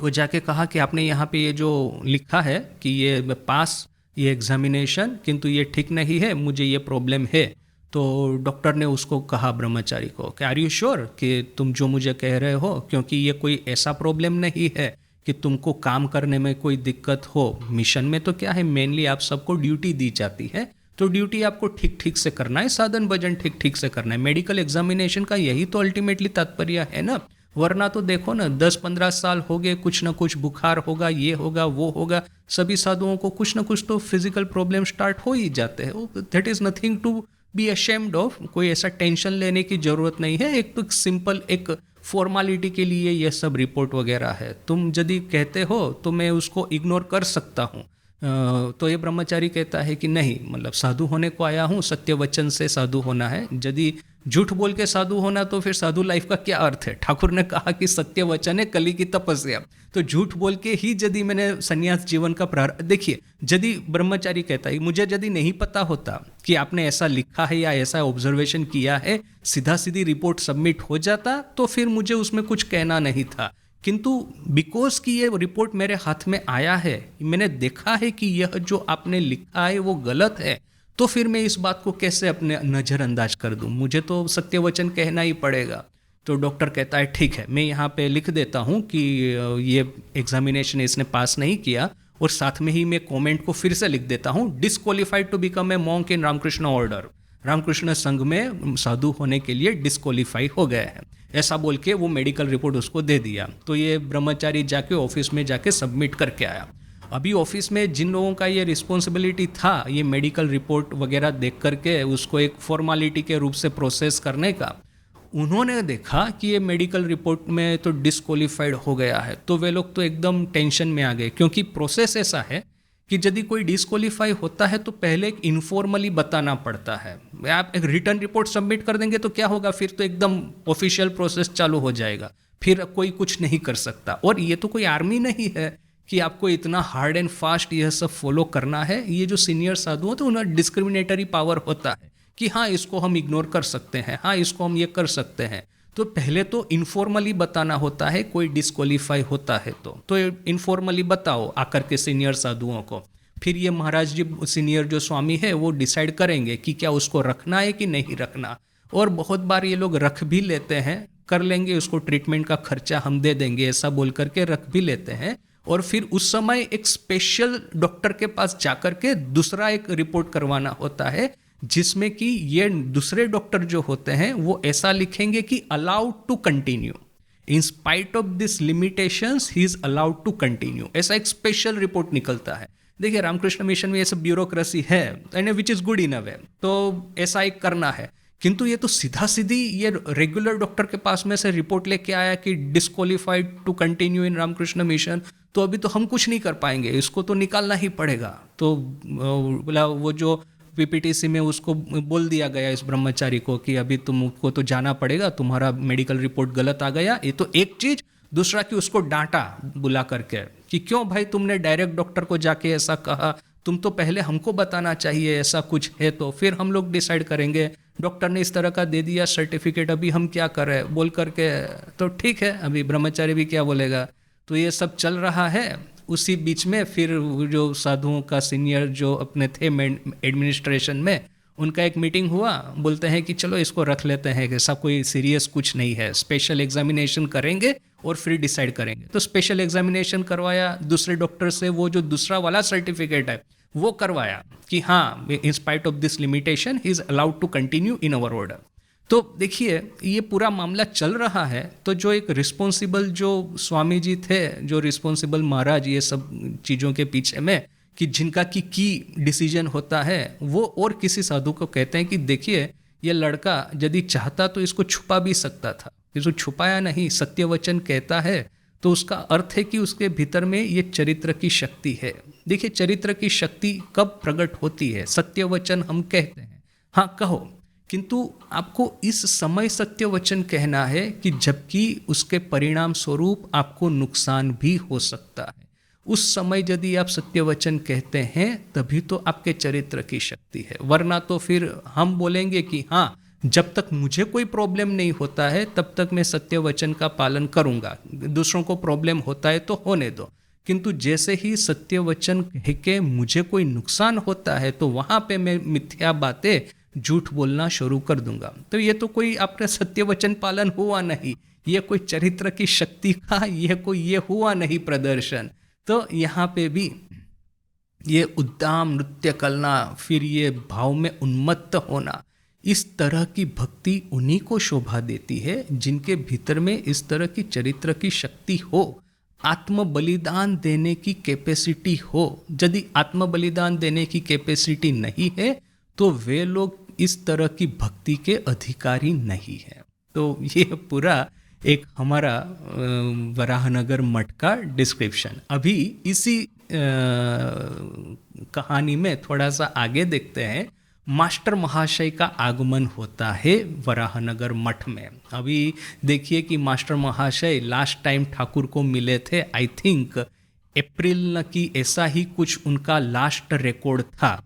वो जाके कहा कि आपने यहाँ पे ये जो लिखा है कि ये पास ये एग्जामिनेशन, किंतु ये ठीक नहीं है, मुझे ये प्रॉब्लम है। तो डॉक्टर ने उसको कहा ब्रह्मचारी को कि आर यू श्योर कि तुम जो मुझे कह रहे हो, क्योंकि ये कोई ऐसा प्रॉब्लम नहीं है कि तुमको काम करने में कोई दिक्कत हो। मिशन में तो क्या है, मेनली आप सबको ड्यूटी दी जाती है, तो ड्यूटी आपको ठीक ठीक से करना है, साधन भजन ठीक ठीक से करना है। मेडिकल एग्जामिनेशन का यही तो अल्टीमेटली तात्पर्य है ना, वरना तो देखो ना 10-15 साल हो गए, कुछ ना कुछ बुखार होगा, ये होगा वो होगा, सभी साधुओं को कुछ ना कुछ तो फिजिकल प्रॉब्लम स्टार्ट हो ही जाते हैं। That is nothing to be ashamed of, कोई ऐसा टेंशन लेने की ज़रूरत नहीं है। एक तो सिंपल एक फॉर्मालिटी के लिए ये सब रिपोर्ट वगैरह है, तुम यदि कहते हो तो मैं उसको इग्नोर कर सकता हूँ। तो ये ब्रह्मचारी कहता है कि नहीं, मतलब साधु होने को आया हूँ, सत्य वचन से साधु होना है, यदि झूठ बोल के साधु होना तो फिर साधु लाइफ का क्या अर्थ है। ठाकुर ने कहा कि सत्य वचन है कली की तपस्या, तो झूठ बोल के ही यदि मैंने संन्यास जीवन का प्रारंभ, देखिए यदि ब्रह्मचारी कहता है मुझे यदि नहीं पता होता कि आपने ऐसा लिखा है या ऐसा ऑब्जर्वेशन किया है, सीधा सीधी रिपोर्ट सबमिट हो जाता, तो फिर मुझे उसमें कुछ कहना नहीं था, किंतु बिकॉज कि ये रिपोर्ट मेरे हाथ में आया है, मैंने देखा है कि यह जो आपने लिखा है वो गलत है, तो फिर मैं इस बात को कैसे अपने नज़रअंदाज कर दूं, मुझे तो सत्य वचन कहना ही पड़ेगा। तो डॉक्टर कहता है ठीक है, मैं यहाँ पे लिख देता हूँ कि ये एग्जामिनेशन इसने पास नहीं किया, और साथ में ही मैं कमेंट को फिर से लिख देता हूँ, disqualified to become a monk in Ramakrishna order, Ramakrishna Sangh में साधु होने के लिए डिस्क्वालीफाई हो गए हैं, ऐसा बोल के वो मेडिकल रिपोर्ट उसको दे दिया। तो ये ब्रह्मचारी जाके ऑफिस में जाके सबमिट करके आया। अभी ऑफिस में जिन लोगों का ये रिस्पॉन्सिबिलिटी था ये मेडिकल रिपोर्ट वगैरह देख करके उसको एक फॉर्मालिटी के रूप से प्रोसेस करने का, उन्होंने देखा कि ये मेडिकल रिपोर्ट में तो डिस्क्वालीफाइड हो गया है, तो वे लोग तो एकदम टेंशन में आ गए, क्योंकि प्रोसेस ऐसा है कि यदि कोई डिस्क्वालीफाई होता है तो पहले एक इनफॉर्मली बताना पड़ता है। आप एक रिटर्न रिपोर्ट सबमिट कर देंगे तो क्या होगा, फिर तो एकदम ऑफिशियल प्रोसेस चालू हो जाएगा, फिर कोई कुछ नहीं कर सकता। और ये तो कोई आर्मी नहीं है कि आपको इतना हार्ड एंड फास्ट यह सब फॉलो करना है। ये जो सीनियर साधु होते हैं उन्हें डिस्क्रिमिनेटरी पावर होता है कि हाँ इसको हम इग्नोर कर सकते हैं, हाँ इसको हम ये कर सकते हैं। तो पहले तो इनफॉर्मली बताना होता है, कोई डिस्क्वालीफाई होता है तो इनफॉर्मली बताओ आकर के सीनियर साधुओं को, फिर ये महाराज जी सीनियर जो स्वामी है वो डिसाइड करेंगे कि क्या उसको रखना है कि नहीं रखना। और बहुत बार ये लोग रख भी लेते हैं, कर लेंगे, उसको ट्रीटमेंट का खर्चा हम दे देंगे ऐसा बोल करके रख भी लेते हैं, और फिर उस समय एक स्पेशल डॉक्टर के पास जाकर के दूसरा एक रिपोर्ट करवाना होता है, जिसमें कि ये दूसरे डॉक्टर जो होते हैं वो ऐसा लिखेंगे कि allowed to continue, in spite of this limitations he is allowed to continue, ऐसा एक स्पेशल रिपोर्ट निकलता है। देखिए रामकृष्ण मिशन में ये सब ब्यूरोक्रेसी है and which is good in a way, तो ऐसा एक करना है, किंतु ये तो सीधा सीधी ये रेगुलर डॉक्टर के पास में से रिपोर्ट लेके आया कि disqualified to continue in Ramakrishna mission, तो अभी तो हम कुछ नहीं कर पाएंगे, इसको तो निकालना ही पड़ेगा। तो बोला वो जो पीपीटीसी में उसको बोल दिया गया इस ब्रह्मचारी को कि अभी तुमको तो जाना पड़ेगा, तुम्हारा मेडिकल रिपोर्ट गलत आ गया। ये तो एक चीज़, दूसरा कि उसको डांटा बुला करके कि क्यों भाई तुमने डायरेक्ट डॉक्टर को जाके ऐसा कहा, तुम तो पहले हमको बताना चाहिए ऐसा कुछ है तो फिर हम लोग डिसाइड करेंगे। डॉक्टर ने इस तरह का दे दिया सर्टिफिकेट, अभी हम क्या करें बोल करके, तो ठीक है अभी ब्रह्मचारी भी क्या बोलेगा। तो ये सब चल रहा है। उसी बीच में फिर जो साधुओं का सीनियर जो अपने थे एडमिनिस्ट्रेशन में, उनका एक मीटिंग हुआ, बोलते हैं कि चलो इसको रख लेते हैं, कि सब कोई सीरियस कुछ नहीं है, स्पेशल एग्जामिनेशन करेंगे और फिर डिसाइड करेंगे। तो स्पेशल एग्जामिनेशन करवाया दूसरे डॉक्टर से, वो जो दूसरा वाला सर्टिफिकेट है वो करवाया कि हाँ, in spite of this limitation he is allowed to continue in our order. तो देखिए ये पूरा मामला चल रहा है, तो जो एक रिस्पॉन्सिबल जो स्वामी जी थे, जो रिस्पॉन्सिबल महाराज ये सब चीज़ों के पीछे में, कि जिनका की डिसीजन होता है, वो और किसी साधु को कहते हैं कि देखिए ये लड़का यदि चाहता तो इसको छुपा भी सकता था, इसको छुपाया नहीं, सत्य वचन कहता है, तो उसका अर्थ है कि उसके भीतर में ये चरित्र की शक्ति है। देखिए चरित्र की शक्ति कब प्रकट होती है? सत्य वचन हम कहते हैं, हाँ कहो, किंतु आपको इस समय सत्य वचन कहना है कि जबकि उसके परिणाम स्वरूप आपको नुकसान भी हो सकता है। उस समय यदि आप सत्य वचन कहते हैं तभी तो आपके चरित्र की शक्ति है, वरना तो फिर हम बोलेंगे कि हाँ, जब तक मुझे कोई प्रॉब्लम नहीं होता है तब तक मैं सत्य वचन का पालन करूंगा, दूसरों को प्रॉब्लम होता है तो होने दो। किंतु जैसे ही सत्य वचन कह के मुझे कोई नुकसान होता है तो वहां पे मैं मिथ्या बातें, झूठ बोलना शुरू कर दूंगा। तो ये तो कोई आपका सत्य वचन पालन हुआ नहीं, ये कोई चरित्र की शक्ति का ये हुआ नहीं प्रदर्शन। तो यहाँ पे भी ये उद्दाम नृत्य करना, फिर ये भाव में उन्मत्त होना, इस तरह की भक्ति उन्हीं को शोभा देती है जिनके भीतर में इस तरह की चरित्र की शक्ति हो, आत्म बलिदान देने की कैपेसिटी हो। यदि आत्म बलिदान देने की कैपेसिटी नहीं है तो वे लोग इस तरह की भक्ति के अधिकारी नहीं है। तो ये पूरा एक हमारा वराहनगर मठ का डिस्क्रिप्शन। अभी इसी कहानी में थोड़ा सा आगे देखते हैं, मास्टर महाशय का आगमन होता है वराहनगर मठ में। अभी देखिए कि मास्टर महाशय लास्ट टाइम ठाकुर को मिले थे, आई थिंक अप्रैल की, ऐसा ही कुछ उनका लास्ट रिकॉर्ड था।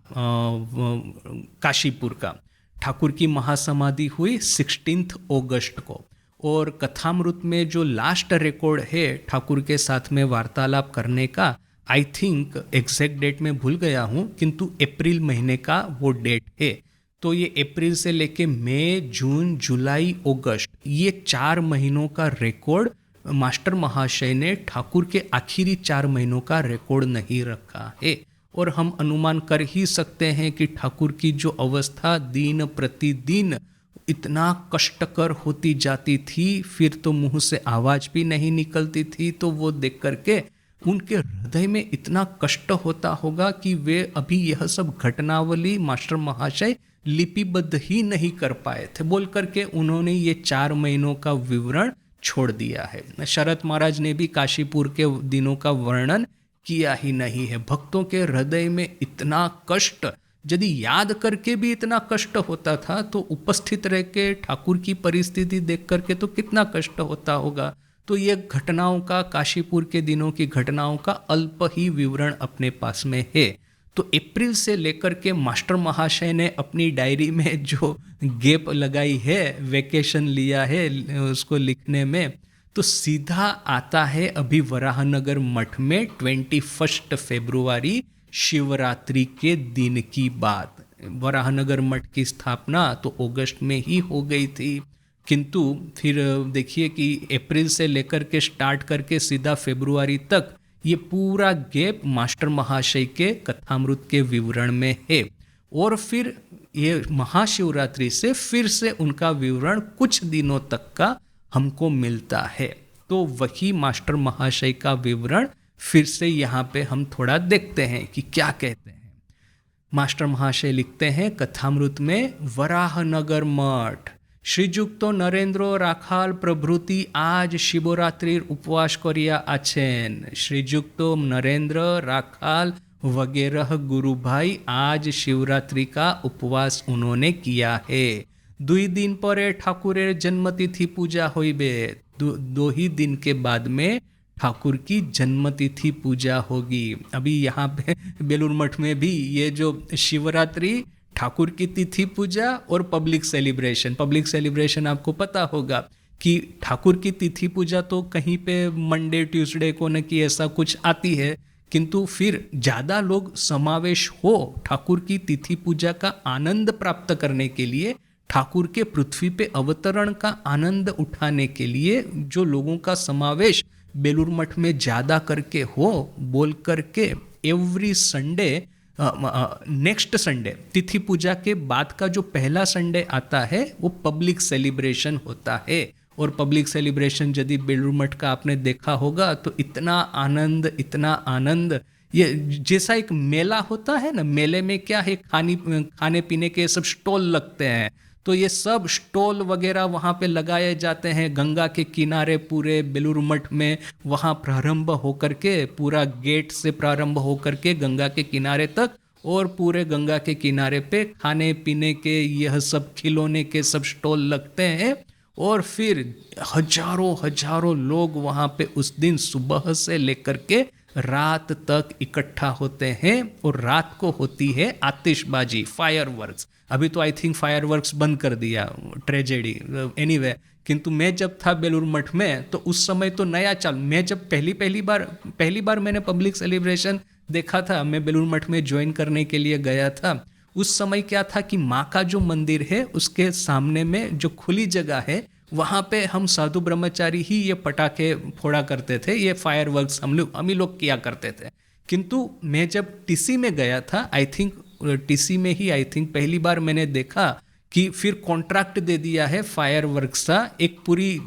काशीपुर का ठाकुर की महासमाधि हुई 16 अगस्त को, और कथामृत में जो लास्ट रिकॉर्ड है ठाकुर के साथ में वार्तालाप करने का, आई थिंक एग्जैक्ट डेट में भूल गया हूँ, किंतु अप्रैल महीने का वो डेट है। तो ये अप्रैल से लेके मई, जून, जुलाई, अगस्त, ये 4 महीनों का रिकॉर्ड मास्टर महाशय ने ठाकुर के आखिरी 4 महीनों का रिकॉर्ड नहीं रखा है। और हम अनुमान कर ही सकते हैं कि ठाकुर की जो अवस्था दिन प्रतिदिन इतना कष्टकर होती जाती थी, फिर तो मुंह से आवाज भी नहीं निकलती थी। तो वो देख करके उनके हृदय में इतना कष्ट होता होगा कि वे अभी यह सब घटनावली मास्टर महाशय लिपिबद्ध ही नहीं कर पाए थे, बोल करके उन्होंने ये 4 महीनों का विवरण छोड़ दिया है। शरद महाराज ने भी काशीपुर के दिनों का वर्णन किया ही नहीं है। भक्तों के हृदय में इतना कष्ट, यदि याद करके भी इतना कष्ट होता था तो उपस्थित रह के ठाकुर की परिस्थिति देख करके तो कितना कष्ट होता होगा। तो ये घटनाओं का, काशीपुर के दिनों की घटनाओं का अल्प ही विवरण अपने पास में है। तो अप्रैल से लेकर के मास्टर महाशय ने अपनी डायरी में जो गैप लगाई है, वेकेशन लिया है उसको लिखने में, तो सीधा आता है अभी वराहनगर मठ में 21 फरवरी शिवरात्रि के दिन की बात। वराहनगर मठ की स्थापना तो अगस्त में ही हो गई थी, किंतु फिर देखिए कि अप्रैल से लेकर के स्टार्ट करके सीधा फरवरी तक ये पूरा गैप मास्टर महाशय के कथामृत के विवरण में है। और फिर ये महाशिवरात्रि से फिर से उनका विवरण कुछ दिनों तक का हमको मिलता है। तो वही मास्टर महाशय का विवरण फिर से यहाँ पे हम थोड़ा देखते हैं कि क्या कहते हैं। मास्टर महाशय लिखते हैं कथामृत में, वराहनगर मठ श्रीजुक्त नरेंद्र राखाल प्रभृति आज शिवरात्रिर उपवास करिया आछेन। श्रीजुक्त नरेंद्र राखाल वगैरह गुरु भाई आज शिवरात्रि का उपवास उन्होंने किया है। 2 दिन पर ठाकुरेर जन्मतिथि पूजा होइबे। 2 ही दिन के बाद में ठाकुर की जन्मतिथि पूजा होगी। अभी यहाँ पे बेलूर मठ में भी ये जो शिवरात्रि, ठाकुर की तिथि पूजा और पब्लिक सेलिब्रेशन आपको पता होगा कि ठाकुर की तिथि पूजा तो कहीं पे मंडे ट्यूसडे को न कि ऐसा कुछ आती है, किंतु फिर ज़्यादा लोग समावेश हो ठाकुर की तिथि पूजा का आनंद प्राप्त करने के लिए, ठाकुर के पृथ्वी पे अवतरण का आनंद उठाने के लिए जो लोगों का समावेश बेलूर मठ में ज़्यादा करके हो, बोल करके एवरी संडे, नेक्स्ट संडे तिथि पूजा के बाद का जो पहला संडे आता है वो पब्लिक सेलिब्रेशन होता है। और पब्लिक सेलिब्रेशन यदि बेलूर मठ का आपने देखा होगा तो इतना आनंद, इतना आनंद, ये जैसा एक मेला होता है ना, मेले में क्या है, खाने पीने के सब स्टॉल लगते हैं, तो ये सब स्टॉल वगैरह वहाँ पे लगाए जाते हैं गंगा के किनारे पूरे बेलूर मठ में। वहाँ प्रारंभ होकर के, पूरा गेट से प्रारंभ होकर के गंगा के किनारे तक, और पूरे गंगा के किनारे पे खाने पीने के यह सब खिलौने के सब स्टॉल लगते हैं। और फिर हजारों हजारों लोग वहाँ पे उस दिन सुबह से लेकर के रात तक इकट्ठा होते हैं, और रात को होती है आतिशबाजी, फायरवर्क्स। अभी तो आई थिंक फायरवर्क्स बंद कर दिया, ट्रेजेडी, एनीवे। किंतु मैं जब था बेलूर मठ में तो उस समय तो नया चालू, मैं जब पहली बार मैंने पब्लिक सेलिब्रेशन देखा था, मैं बेलूर मठ में ज्वाइन करने के लिए गया था। उस समय क्या था कि माँ का जो मंदिर है उसके सामने में जो खुली जगह है, वहाँ पे हम साधु ब्रह्मचारी ही ये पटाखे फोड़ा करते थे, ये फायरवर्क्स हम ही लोग किया करते थे। किंतु मैं जब टीसी में गया था, आई थिंक टीसी में ही पहली बार मैंने देखा कि फिर कॉन्ट्रैक्ट दे दिया है फायरवर्क्स का, एक पूरी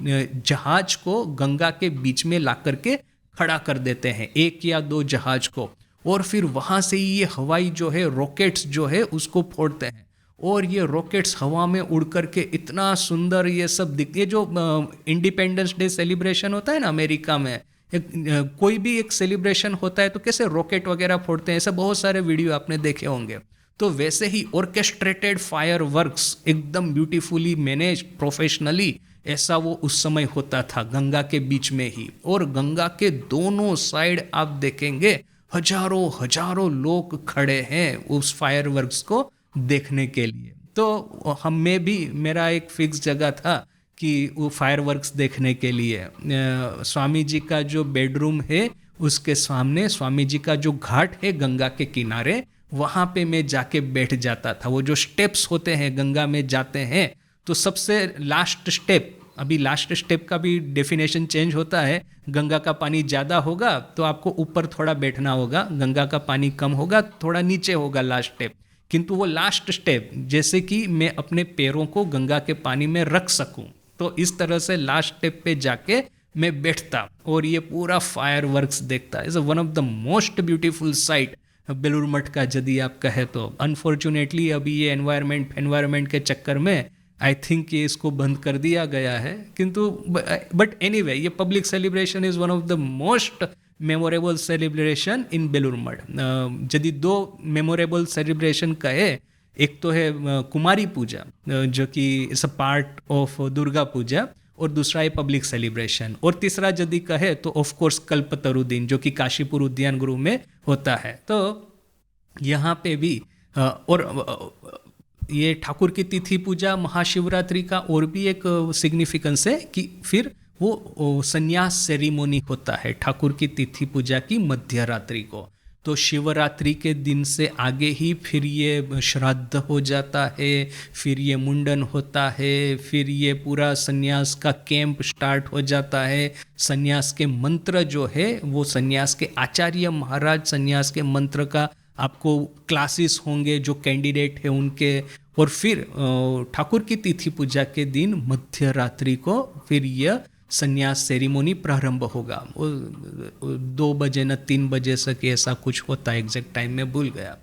जहाज को गंगा के बीच में ला करके खड़ा कर देते हैं, एक या दो जहाज को, और फिर वहाँ से ये हवाई जो है रॉकेट्स जो है उसको फोड़ते हैं, और ये रॉकेट्स हवा में उड़ करके इतना सुंदर ये सब दिखती है। जो इंडिपेंडेंस डे सेलिब्रेशन होता है ना अमेरिका में, कोई भी एक सेलिब्रेशन होता है तो कैसे रॉकेट वगैरह फोड़ते हैं, ऐसे बहुत सारे वीडियो आपने देखे होंगे। तो वैसे ही ऑर्केस्ट्रेटेड फायरवर्क्स एकदम ब्यूटीफुली मैनेज प्रोफेशनली, ऐसा वो उस समय होता था गंगा के बीच में ही। और गंगा के दोनों साइड आप देखेंगे हजारों हजारों लोग खड़े हैं उस फायरवर्क्स को देखने के लिए। तो मेरा एक फिक्स जगह था कि वो फायरवर्क्स देखने के लिए। स्वामी जी का जो बेडरूम है उसके सामने स्वामी जी का जो घाट है गंगा के किनारे, वहाँ पे मैं जाके बैठ जाता था। वो जो स्टेप्स होते हैं गंगा में जाते हैं, तो सबसे लास्ट स्टेप, अभी लास्ट स्टेप का भी डेफिनेशन चेंज होता है। गंगा का पानी ज़्यादा होगा तो आपको ऊपर थोड़ा बैठना होगा, गंगा का पानी कम होगा थोड़ा नीचे होगा लास्ट स्टेप। किंतु वो लास्ट स्टेप जैसे कि मैं अपने पैरों को गंगा के पानी में रख सकूं, तो इस तरह से लास्ट स्टेप पे जाके मैं बैठता और ये पूरा फायरवर्क्स देखता। Is one of the most beautiful sight Belur Math का, यदि आप कहे तो। अनफॉर्चुनेटली अभी ये एनवायरमेंट के चक्कर में आई थिंक ये इसको बंद कर दिया गया है। किंतु बट एनीवे, ये public celebration is one of the most memorable celebration in Belur Math. यदि दो मेमोरेबल सेलिब्रेशन कहे, एक तो है कुमारी पूजा जो कि is a part of Durga Puja, और दूसरा है पब्लिक सेलिब्रेशन, और तीसरा यदि कहे तो ऑफ कोर्स कल्पतरु दिन जो कि काशीपुर उद्यान गृह में होता है। तो यहाँ पे भी और ये ठाकुर की तिथि पूजा महाशिवरात्रि का और भी एक सिग्निफिकेंस है कि फिर वो संन्यास सेरिमोनी होता है ठाकुर की तिथि पूजा की मध्य रात्रि को। तो शिवरात्रि के दिन से आगे ही फिर ये श्राद्ध हो जाता है, फिर ये मुंडन होता है, फिर ये पूरा संन्यास का कैंप स्टार्ट हो जाता है। संन्यास के मंत्र जो है वो संन्यास के आचार्य महाराज संन्यास के मंत्र का आपको क्लासेस होंगे जो कैंडिडेट है उनके। और फिर ठाकुर की तिथि पूजा के दिन मध्य रात्रि को फिर यह संन्यास सेरिमोनी प्रारंभ होगा। 2 बजे न 3 बजे तक ऐसा कुछ होता है, एग्जैक्ट टाइम में भूल गया।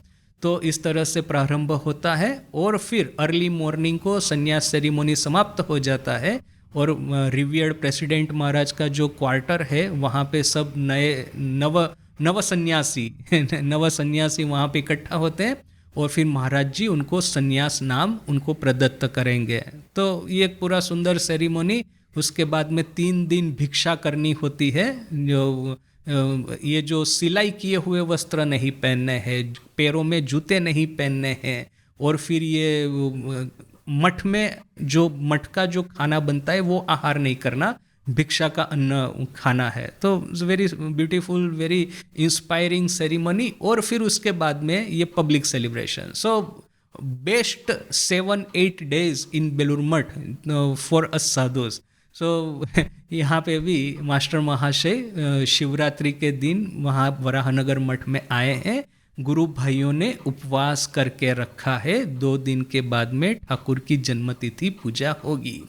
तो इस तरह से प्रारंभ होता है और फिर अर्ली मॉर्निंग को संन्यास सेरिमोनी समाप्त हो जाता है। और रिवियर्ड प्रेसिडेंट महाराज का जो क्वार्टर है वहाँ पे सब नव सन्यासी वहाँ पे इकट्ठा होते हैं और फिर महाराज जी उनको संन्यास नाम उनको प्रदत्त करेंगे। तो ये एक पूरा सुंदर सेरिमोनी। उसके बाद में 3 दिन भिक्षा करनी होती है। ये जो सिलाई किए हुए वस्त्र नहीं पहनने हैं, पैरों में जूते नहीं पहनने हैं, और फिर ये मठ में जो मठ का जो खाना बनता है वो आहार नहीं करना। भिक्षा का अन्न खाना है। तो very beautiful, very inspiring ceremony, और फिर उसके बाद में ये public celebration. So best 7-8 days in Belur Math for us sadhus. सो यहाँ पे भी मास्टर महाशय शिवरात्रि के दिन वहाँ वराहनगर मठ में आए हैं। गुरु भाइयों ने उपवास करके रखा है। 2 दिन के बाद में ठाकुर की जन्मतिथि पूजा होगी।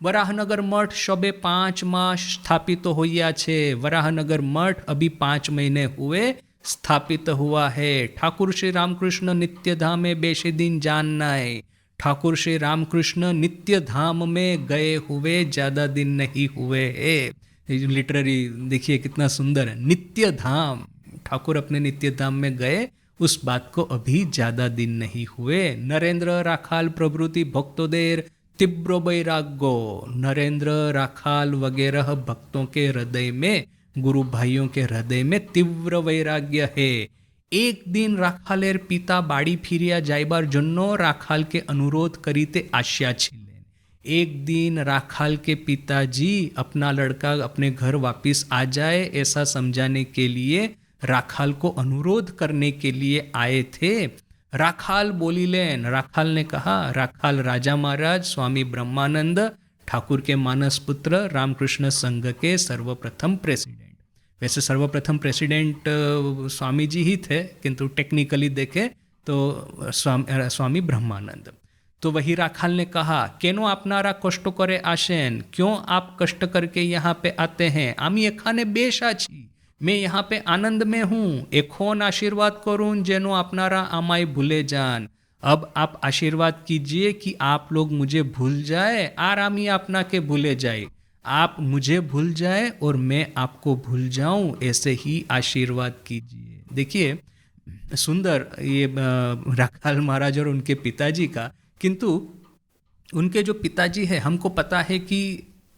वराहनगर मठ शबे 5 मास स्थापित तो होया छे। वराहनगर मठ अभी 5 महीने हुए स्थापित हुआ है। ठाकुर श्री रामकृष्ण नित्य धाम में बेशे दिन जानना है। ठाकुर श्री रामकृष्ण नित्य धाम में गए हुए ज़्यादा दिन नहीं हुए है। लिटरेरी देखिए कितना सुंदर है, नित्य धाम। ठाकुर अपने नित्य धाम में गए, उस बात को अभी ज़्यादा दिन नहीं हुए। नरेंद्र राखाल प्रभृति भक्तोदेर तीव्र वैराग्यो। नरेंद्र राखाल वगैरह भक्तों के हृदय में, गुरु भाइयों के हृदय में तीव्र वैराग्य है। एक दिन राखालेर पिता बाड़ी फिरिया जाइबार जन्नो राखाल के अनुरोध करीते आश्या छिलेन। एक दिन राखाल के पिताजी अपना लड़का अपने घर वापिस आ जाए ऐसा समझाने के लिए राखाल को अनुरोध करने के लिए आए थे। राखाल बोलीलेन, राखाल ने कहा, राखाल राजा महाराज स्वामी ब्रह्मानंद ठाकुर के मानस पुत्र रामकृष्ण संघ के सर्वप्रथम प्रेसिडेंट। वैसे सर्वप्रथम प्रेसिडेंट स्वामी जी ही थे, किंतु टेक्निकली देखें तो स्वामी ब्रह्मानंद। तो वही राखाल ने कहा, केनो आपनारा कष्ट करे आशेन, क्यों आप कष्ट करके यहाँ पे आते हैं? आमी एखाने बेश आछी, मैं यहाँ पे आनंद में हूँ। एखोन आशीर्वाद करूँ जेनो आपनारा आमाय भूले जान। अब आप आशीर्वाद कीजिए कि आप लोग मुझे भूल जाए, आरामी अपना के भूले जाए। आप मुझे भूल जाए और मैं आपको भूल जाऊं, ऐसे ही आशीर्वाद कीजिए। देखिए सुंदर ये राखाल महाराज और उनके पिताजी का। किंतु उनके जो पिताजी है, हमको पता है कि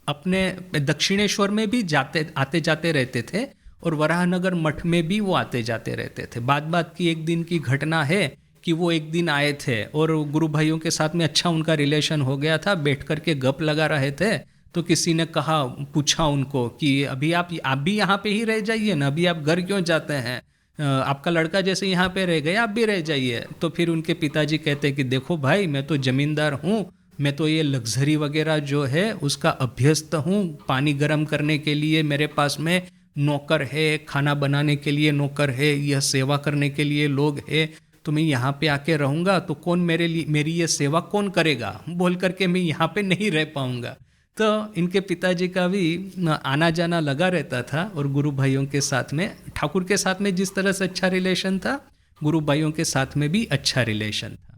अपने दक्षिणेश्वर में भी आते जाते रहते थे और वराहनगर मठ में भी वो आते जाते रहते थे। बात की एक दिन की घटना है कि वो एक दिन आए थे और गुरु भाइयों के साथ में अच्छा उनका रिलेशन हो गया था। बैठ कर के गप लगा रहे थे तो किसी ने कहा, पूछा उनको कि अभी आप भी यहाँ पे ही रह जाइए ना, अभी आप घर क्यों जाते हैं? आपका लड़का जैसे यहाँ पे रह गया, आप भी रह जाइए। तो फिर उनके पिताजी कहते हैं कि देखो भाई, मैं तो जमींदार हूँ, मैं तो ये लग्जरी वगैरह जो है उसका अभ्यस्त हूँ। पानी गर्म करने के लिए मेरे पास में नौकर है, खाना बनाने के लिए नौकर है, यह सेवा करने के लिए लोग है। तो मैं यहाँ पे आके रहूँगा तो कौन मेरी ये सेवा कौन करेगा, बोल करके मैं यहाँ पे नहीं रह पाऊँगा। तो इनके पिताजी का भी आना जाना लगा रहता था और गुरु भाइयों के साथ में, ठाकुर के साथ में जिस तरह से अच्छा रिलेशन था, गुरु भाइयों के साथ में भी अच्छा रिलेशन था।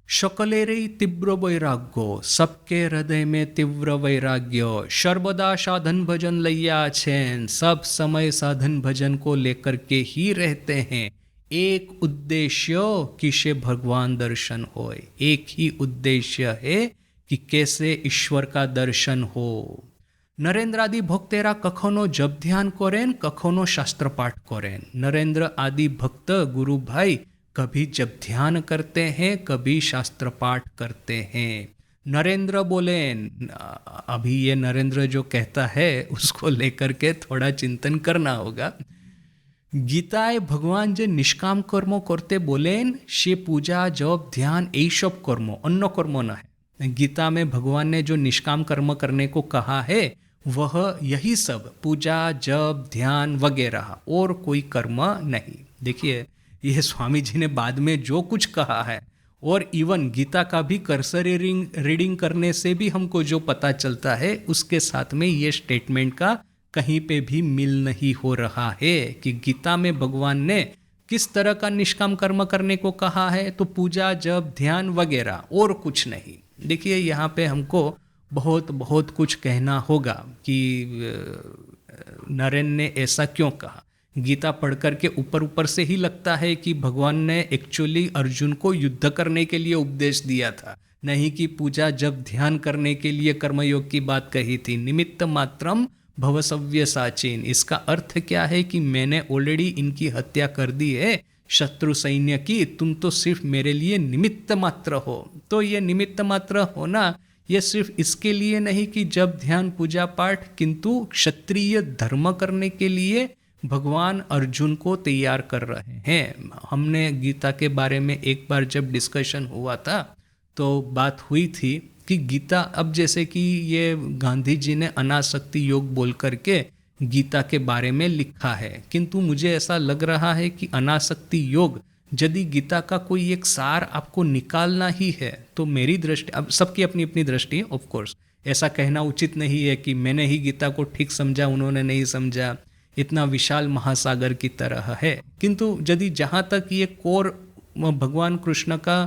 शकलेरे तीव्र वैराग्यो, सबके हृदय में तीव्र वैराग्य। सर्वदा साधन भजन लैया छेन, सब समय साधन भजन को लेकर के ही रहते हैं। एक उद्देश्य किसे भगवान दर्शन होए, एक ही उद्देश्य है कि कैसे ईश्वर का दर्शन हो। नरेंद्र आदि भक्तेरा कखनो जब ध्यान करें, कखनो शास्त्र पाठ करें। नरेंद्र आदि भक्त गुरु भाई कभी जब ध्यान करते हैं, कभी शास्त्र पाठ करते हैं। नरेंद्र बोले, अभी ये नरेंद्र जो कहता है उसको लेकर के थोड़ा चिंतन करना होगा। गीताए भगवान जे निष्काम कर्मो करते बोलेन, से पूजा जप ध्यान यही सब कर्मो, अन्य कर्मो न है। गीता में भगवान ने जो निष्काम कर्म करने को कहा है वह यही सब, पूजा जप ध्यान वगैरह, और कोई कर्म नहीं। देखिए यह स्वामी जी ने बाद में जो कुछ कहा है, और इवन गीता का भी कर्सरी रीडिंग करने से भी हमको जो पता चलता है, उसके साथ में ये स्टेटमेंट का कहीं पे भी मिल नहीं हो रहा है कि गीता में भगवान ने किस तरह का निष्काम कर्म करने को कहा है। तो पूजा जप ध्यान वगैरह, और कुछ नहीं। देखिए यहाँ पे हमको बहुत कुछ कहना होगा कि नरेन ने ऐसा क्यों कहा। गीता पढ़ करके ऊपर से ही लगता है कि भगवान ने एक्चुअली अर्जुन को युद्ध करने के लिए उपदेश दिया था, नहीं कि पूजा जब ध्यान करने के लिए कर्मयोग की बात कही थी। निमित्त मात्रम भवसव्य साचिन, इसका अर्थ क्या है कि मैंने ऑलरेडी इनकी हत्या कर दी है शत्रु सैन्य की, तुम तो सिर्फ मेरे लिए निमित्त मात्र हो। तो ये निमित्त मात्र होना ये सिर्फ इसके लिए नहीं कि जब ध्यान पूजा पाठ, किंतु क्षत्रिय धर्म करने के लिए भगवान अर्जुन को तैयार कर रहे हैं। हमने गीता के बारे में एक बार जब डिस्कशन हुआ था तो बात हुई थी कि गीता, अब जैसे कि ये गांधी जी ने अनासक्ति योग बोल करके गीता के बारे में लिखा है, किंतु मुझे ऐसा लग रहा है कि अनासक्ति योग यदि गीता का कोई एक सार आपको निकालना ही है तो मेरी दृष्टि, अब सबकी अपनी अपनी दृष्टि है ऑफ कोर्स, ऐसा कहना उचित नहीं है कि मैंने ही गीता को ठीक समझा उन्होंने नहीं समझा, इतना विशाल महासागर की तरह है। किंतु यदि जहाँ तक ये कोर भगवान कृष्ण का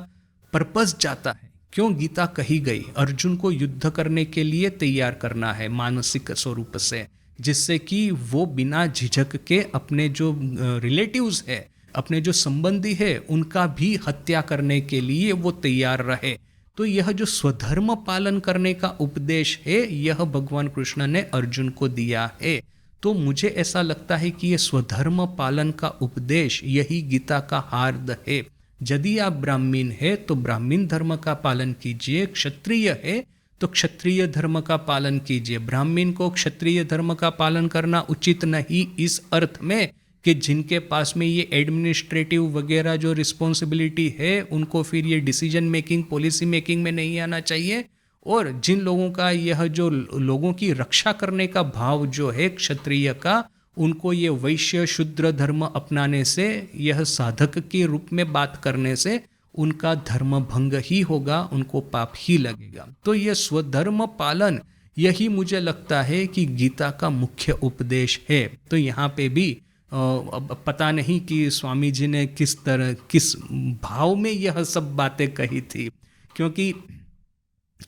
पर्पस जाता है, क्यों गीता कही गई, अर्जुन को युद्ध करने के लिए तैयार करना है मानसिक स्वरूप से, जिससे कि वो बिना झिझक के अपने जो रिलेटिव्स है, अपने जो संबंधी है, उनका भी हत्या करने के लिए वो तैयार रहे। तो यह जो स्वधर्म पालन करने का उपदेश है, यह भगवान कृष्ण ने अर्जुन को दिया है। तो मुझे ऐसा लगता है कि यह स्वधर्म पालन का उपदेश यही गीता का हार्द है। यदि आप ब्राह्मण है तो ब्राह्मण धर्म का पालन कीजिए, क्षत्रिय है तो क्षत्रिय धर्म का पालन कीजिए। ब्राह्मण को क्षत्रिय धर्म का पालन करना उचित नहीं इस अर्थ में कि जिनके पास में ये एडमिनिस्ट्रेटिव वगैरह जो रिस्पॉन्सिबिलिटी है, उनको फिर ये डिसीजन मेकिंग, पॉलिसी मेकिंग में नहीं आना चाहिए। और जिन लोगों का यह जो लोगों की रक्षा करने का भाव जो है क्षत्रिय का, उनको ये वैश्य शूद्र धर्म अपनाने से, यह साधक के रूप में बात करने से उनका धर्म भंग ही होगा, उनको पाप ही लगेगा। तो यह स्वधर्म पालन, यही मुझे लगता है कि गीता का मुख्य उपदेश है। तो यहाँ पे भी पता नहीं कि स्वामी जी ने किस तरह, किस भाव में यह सब बातें कही थी, क्योंकि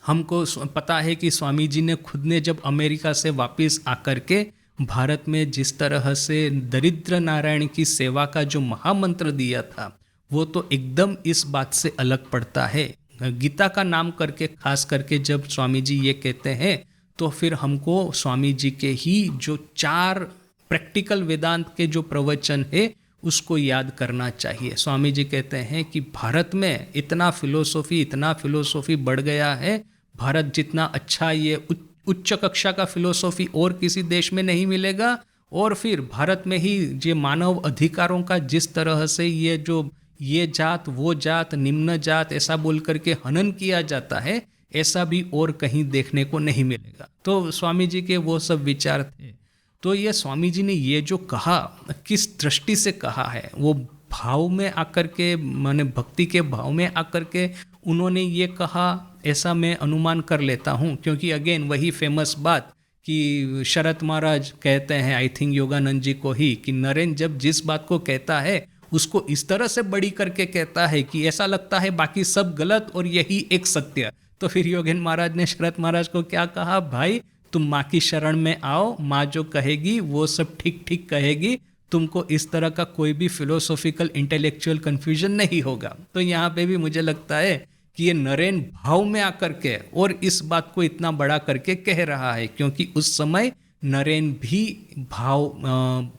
हमको पता है कि स्वामी जी ने खुद ने जब अमेरिका से वापस आकर के भारत में जिस तरह से दरिद्र नारायण की सेवा का जो महामंत्र दिया था, वो तो एकदम इस बात से अलग पड़ता है। गीता का नाम करके खास करके जब स्वामी जी ये कहते हैं, तो फिर हमको स्वामी जी के ही जो 4 प्रैक्टिकल वेदांत के जो प्रवचन है उसको याद करना चाहिए। स्वामी जी कहते हैं कि भारत में इतना फिलोसॉफी बढ़ गया है, भारत जितना अच्छा ये उच्च कक्षा का फिलोसॉफी और किसी देश में नहीं मिलेगा। और फिर भारत में ही ये मानव अधिकारों का जिस तरह से ये जात वो जात निम्न जात ऐसा बोल करके हनन किया जाता है, ऐसा भी और कहीं देखने को नहीं मिलेगा। तो स्वामी जी के वो सब विचार थे। तो ये स्वामी जी ने ये जो कहा, किस दृष्टि से कहा है, वो भाव में आकर के, माने भक्ति के भाव में आकर के उन्होंने ये कहा, ऐसा मैं अनुमान कर लेता हूँ। क्योंकि अगेन वही फेमस बात कि शरत महाराज कहते हैं, आई थिंक योगानंद जी को ही, कि नरेन जब जिस बात को कहता है उसको इस तरह से बड़ी करके कहता है कि ऐसा लगता है बाकी सब गलत और यही एक सत्य। तो फिर योगेंद्र महाराज ने शरत महाराज को क्या कहा, भाई तुम माँ की शरण में आओ, माँ जो कहेगी वो सब ठीक ठीक कहेगी, तुमको इस तरह का कोई भी फिलोसॉफिकल इंटेलेक्चुअल कन्फ्यूजन नहीं होगा। तो यहाँ पे भी मुझे लगता है कि ये नरेन भाव में आकर के और इस बात को इतना बड़ा करके कह रहा है, क्योंकि उस समय नरेन भी भाव,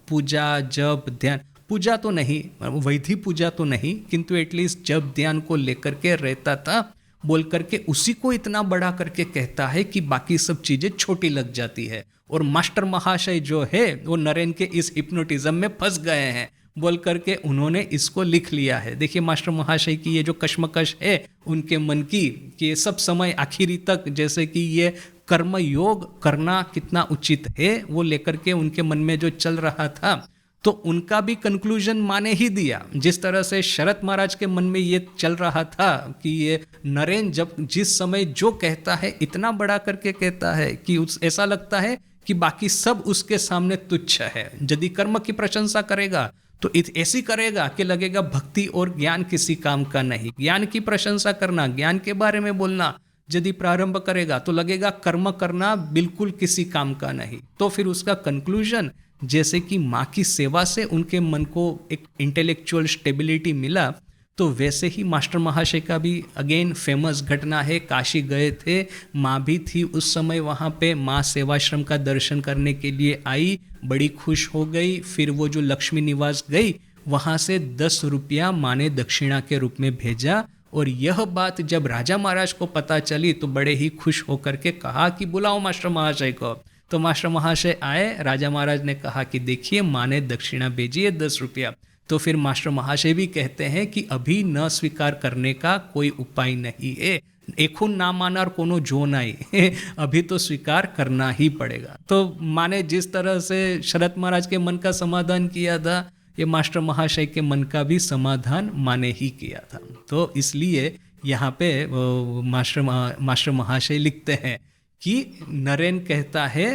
पूजा जप ध्यान, पूजा तो नहीं, वैधि पूजा तो नहीं, किंतु एटलीस्ट जप ध्यान को लेकर के रहता था, बोल करके उसी को इतना बड़ा करके कहता है कि बाकी सब चीजें छोटी लग जाती है। और मास्टर महाशय जो है वो नरेन के इस हिप्नोटिज्म में फंस गए हैं, बोल करके उन्होंने इसको लिख लिया है। देखिए मास्टर महाशय की ये जो कश्मकश है उनके मन की, कि ये सब समय आखिरी तक जैसे कि ये कर्म योग करना कितना उचित है, वो लेकर के उनके मन में जो चल रहा था, तो उनका भी कंक्लूजन माने ही दिया। जिस तरह से शरत महाराज के मन में ये चल रहा था कि ये नरेन जब जिस समय जो कहता है इतना बड़ा करके कहता है कि ऐसा लगता है कि बाकी सब उसके सामने तुच्छ है। यदि कर्म की प्रशंसा करेगा तो ऐसी करेगा कि लगेगा भक्ति और ज्ञान किसी काम का नहीं। ज्ञान की प्रशंसा करना, ज्ञान के बारे में बोलना यदि प्रारंभ करेगा तो लगेगा कर्म करना बिल्कुल किसी काम का नहीं। तो फिर उसका कंक्लूजन, जैसे कि माँ की सेवा से उनके मन को एक इंटेलेक्चुअल स्टेबिलिटी मिला, तो वैसे ही मास्टर महाशय का भी अगेन फेमस घटना है। काशी गए थे, माँ भी थी उस समय वहाँ पे, माँ सेवाश्रम का दर्शन करने के लिए आई, बड़ी खुश हो गई। फिर वो जो लक्ष्मी निवास गई, वहाँ से 10 रुपया माँ ने दक्षिणा के रूप में भेजा और यह बात जब राजा महाराज को पता चली तो बड़े ही खुश होकर के कहा कि बुलाओ मास्टर महाशय को। तो मास्टर महाशय आए, राजा महाराज ने कहा कि देखिए माँ ने दक्षिणा भेजी है 10 रुपया। तो फिर मास्टर महाशय भी कहते हैं कि अभी न स्वीकार करने का कोई उपाय नहीं है, एखो ना मानार कोनो जो नहीं अभी तो स्वीकार करना ही पड़ेगा। तो माँ ने जिस तरह से शरद महाराज के मन का समाधान किया था, ये मास्टर महाशय के मन का भी समाधान माँ ने ही किया था। तो इसलिए यहाँ पे मास्टर महाशय लिखते हैं कि नरेन कहता है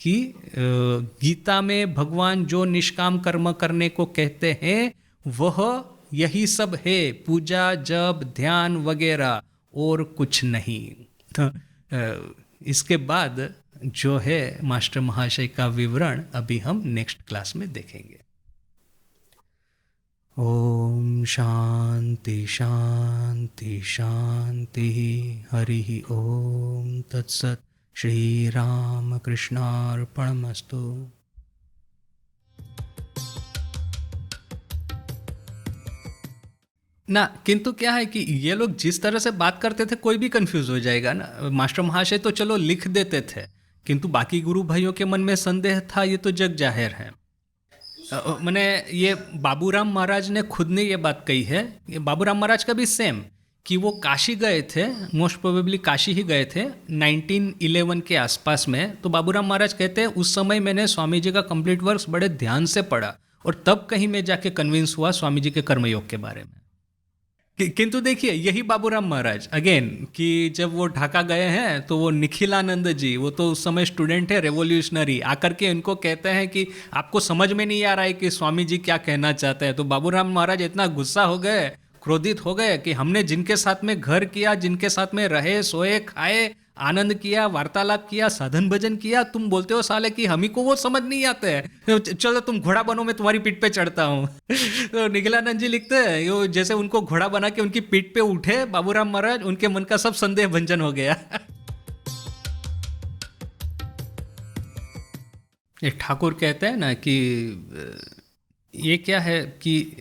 कि गीता में भगवान जो निष्काम कर्म करने को कहते हैं वह यही सब है, पूजा जप ध्यान वगैरह और कुछ नहीं। तो इसके बाद जो है मास्टर महाशय का विवरण अभी हम नेक्स्ट क्लास में देखेंगे। ओम शांति शांति शांति, हरि ओम तत्सत। श्री राम कृष्णार्पणमस्तु। ना किंतु क्या है कि ये लोग जिस तरह से बात करते थे कोई भी कंफ्यूज हो जाएगा ना। मास्टर महाशय तो चलो लिख देते थे, किंतु बाकी गुरु भाइयों के मन में संदेह था, ये तो जग जाहिर है। मैंने ये बाबूराम महाराज ने खुद ने ये बात कही है, बाबूराम महाराज का भी सेम, कि वो काशी गए थे, मोस्ट प्रोबेबली काशी ही गए थे 1911 के आसपास में। तो बाबूराम महाराज कहते हैं उस समय मैंने स्वामी जी का कंप्लीट वर्क्स बड़े ध्यान से पढ़ा और तब कहीं मैं जाके कन्विंस हुआ स्वामी जी के कर्मयोग के बारे में। किंतु देखिए यही बाबूराम महाराज अगेन कि जब वो ढाका गए हैं तो वो निखिलानंद जी, वो तो उस समय स्टूडेंट है रेवोल्यूशनरी, आकर के इनको कहते हैं कि आपको समझ में नहीं आ रहा है कि स्वामी जी क्या कहना चाहते हैं। तो बाबूराम महाराज इतना गुस्सा हो गए, क्रोधित हो गए कि हमने जिनके साथ में घर किया, जिनके साथ में रहे सोए खाए आनंद किया वार्तालाप किया साधन भजन किया, तुम बोलते हो साले कि हम ही को वो समझ नहीं आते हैं, चलो तुम घोड़ा बनो मैं तुम्हारी पीठ पे चढ़ता हूँ। तो निखिलानंद जी लिखते हैं यो जैसे उनको घोड़ा बना के उनकी पीठ पे उठे बाबूराम महाराज, उनके मन का सब संदेह भंजन हो गया। ये ठाकुर कहते हैं ना कि ये क्या है कि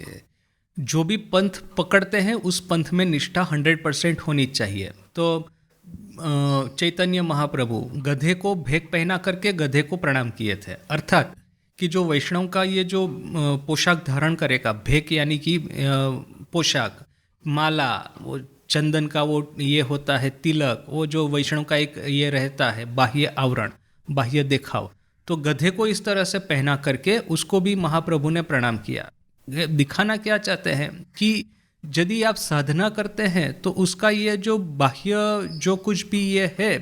जो भी पंथ पकड़ते हैं उस पंथ में निष्ठा 100% होनी चाहिए। तो चैतन्य महाप्रभु गधे को भेक पहना करके गधे को प्रणाम किए थे, अर्थात कि जो वैष्णव का ये जो पोशाक धारण करेगा, भेक यानी कि पोशाक, माला, वो चंदन का वो ये होता है तिलक, वो जो वैष्णव का एक ये रहता है बाह्य आवरण, बाह्य दिखाव, तो गधे को इस तरह से पहना करके उसको भी महाप्रभु ने प्रणाम किया। दिखाना क्या चाहते हैं कि यदि आप साधना करते हैं तो उसका ये जो बाह्य जो कुछ भी ये है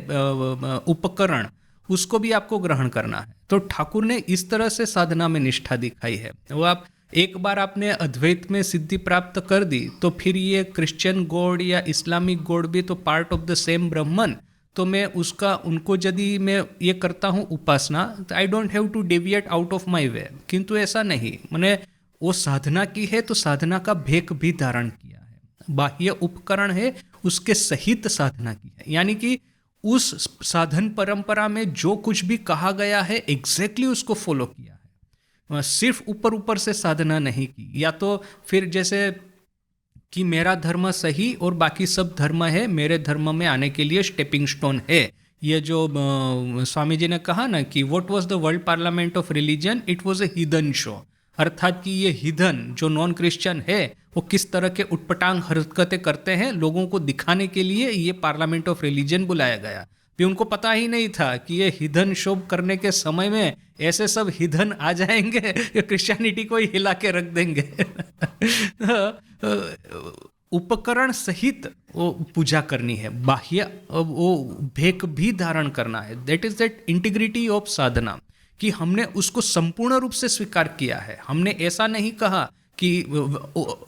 उपकरण, उसको भी आपको ग्रहण करना है। तो ठाकुर ने इस तरह से साधना में निष्ठा दिखाई है। वो आप एक बार आपने अद्वैत में सिद्धि प्राप्त कर दी तो फिर ये क्रिश्चियन गॉड या इस्लामिक गॉड भी तो पार्ट ऑफ द सेम ब्रह्मन, तो मैं उसका उनको यदि मैं ये करता हूँ उपासना, तो I don't have to deviate out of my way. किंतु ऐसा नहीं, मैंने वो साधना की है तो साधना का भेक भी धारण किया है, बाह्य उपकरण है उसके सहित साधना की है, यानी कि उस साधन परंपरा में जो कुछ भी कहा गया है एग्जैक्टली उसको फॉलो किया है, सिर्फ ऊपर ऊपर से साधना नहीं की। या तो फिर जैसे कि मेरा धर्म सही और बाकी सब धर्म है, मेरे धर्म में आने के लिए स्टेपिंग स्टोन है। ये जो स्वामी जी ने कहा ना कि what was the world parliament of religion, it was a hidden show, अर्थात कि ये हिडन जो नॉन क्रिश्चियन है वो किस तरह के उटपटांग हरकतें करते हैं, लोगों को दिखाने के लिए ये पार्लियामेंट ऑफ रिलीजन बुलाया गया। भी उनको पता ही नहीं था कि ये हिडन शो करने के समय में ऐसे सब हिडन आ जाएंगे, क्रिश्चियनिटी को ही हिला के रख देंगे। उपकरण सहित वो पूजा करनी है, बाह्य वो भेक भी धारण करना है। That is that integrity of sadhana, कि हमने उसको संपूर्ण रूप से स्वीकार किया है। हमने ऐसा नहीं कहा कि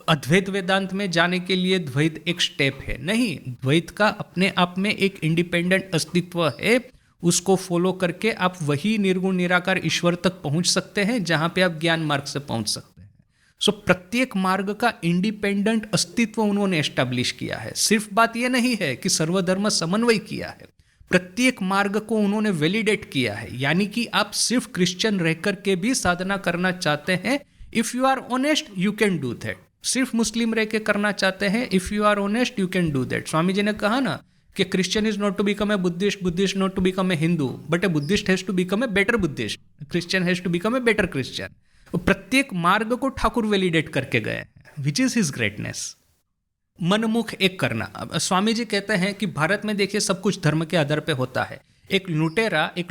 अद्वैत वेदांत में जाने के लिए द्वैत एक स्टेप है, नहीं, द्वैत का अपने आप में एक इंडिपेंडेंट अस्तित्व है, उसको फॉलो करके आप वही निर्गुण निराकार ईश्वर तक पहुंच सकते हैं जहां पे आप ज्ञान मार्ग से पहुंच सकते हैं। सो प्रत्येक मार्ग का इंडिपेंडेंट अस्तित्व उन्होंने एस्टैब्लिश किया है। सिर्फ बात यह नहीं है कि सर्वधर्म समन्वय किया है, प्रत्येक मार्ग को उन्होंने वैलिडेट किया है, यानी कि आप सिर्फ क्रिश्चियन रहकर के भी साधना करना चाहते हैं, if you are honest you can do that. सिर्फ मुस्लिम रह के करना चाहते हैं, if you are honest you can do that. Swami ji ने कहा ना कि Christian is not to become a Buddhist, Buddhist not to become a Hindu, but a Buddhist has to become a better Buddhist, Christian has to become a better Christian. प्रत्येक मार्ग को Thakur validate करके गए हैं, विच इज हिज ग्रेटनेस। मनमुख एक करना। अब स्वामी जी कहते हैं कि भारत में देखिए सब कुछ धर्म के आधार पे होता है। एक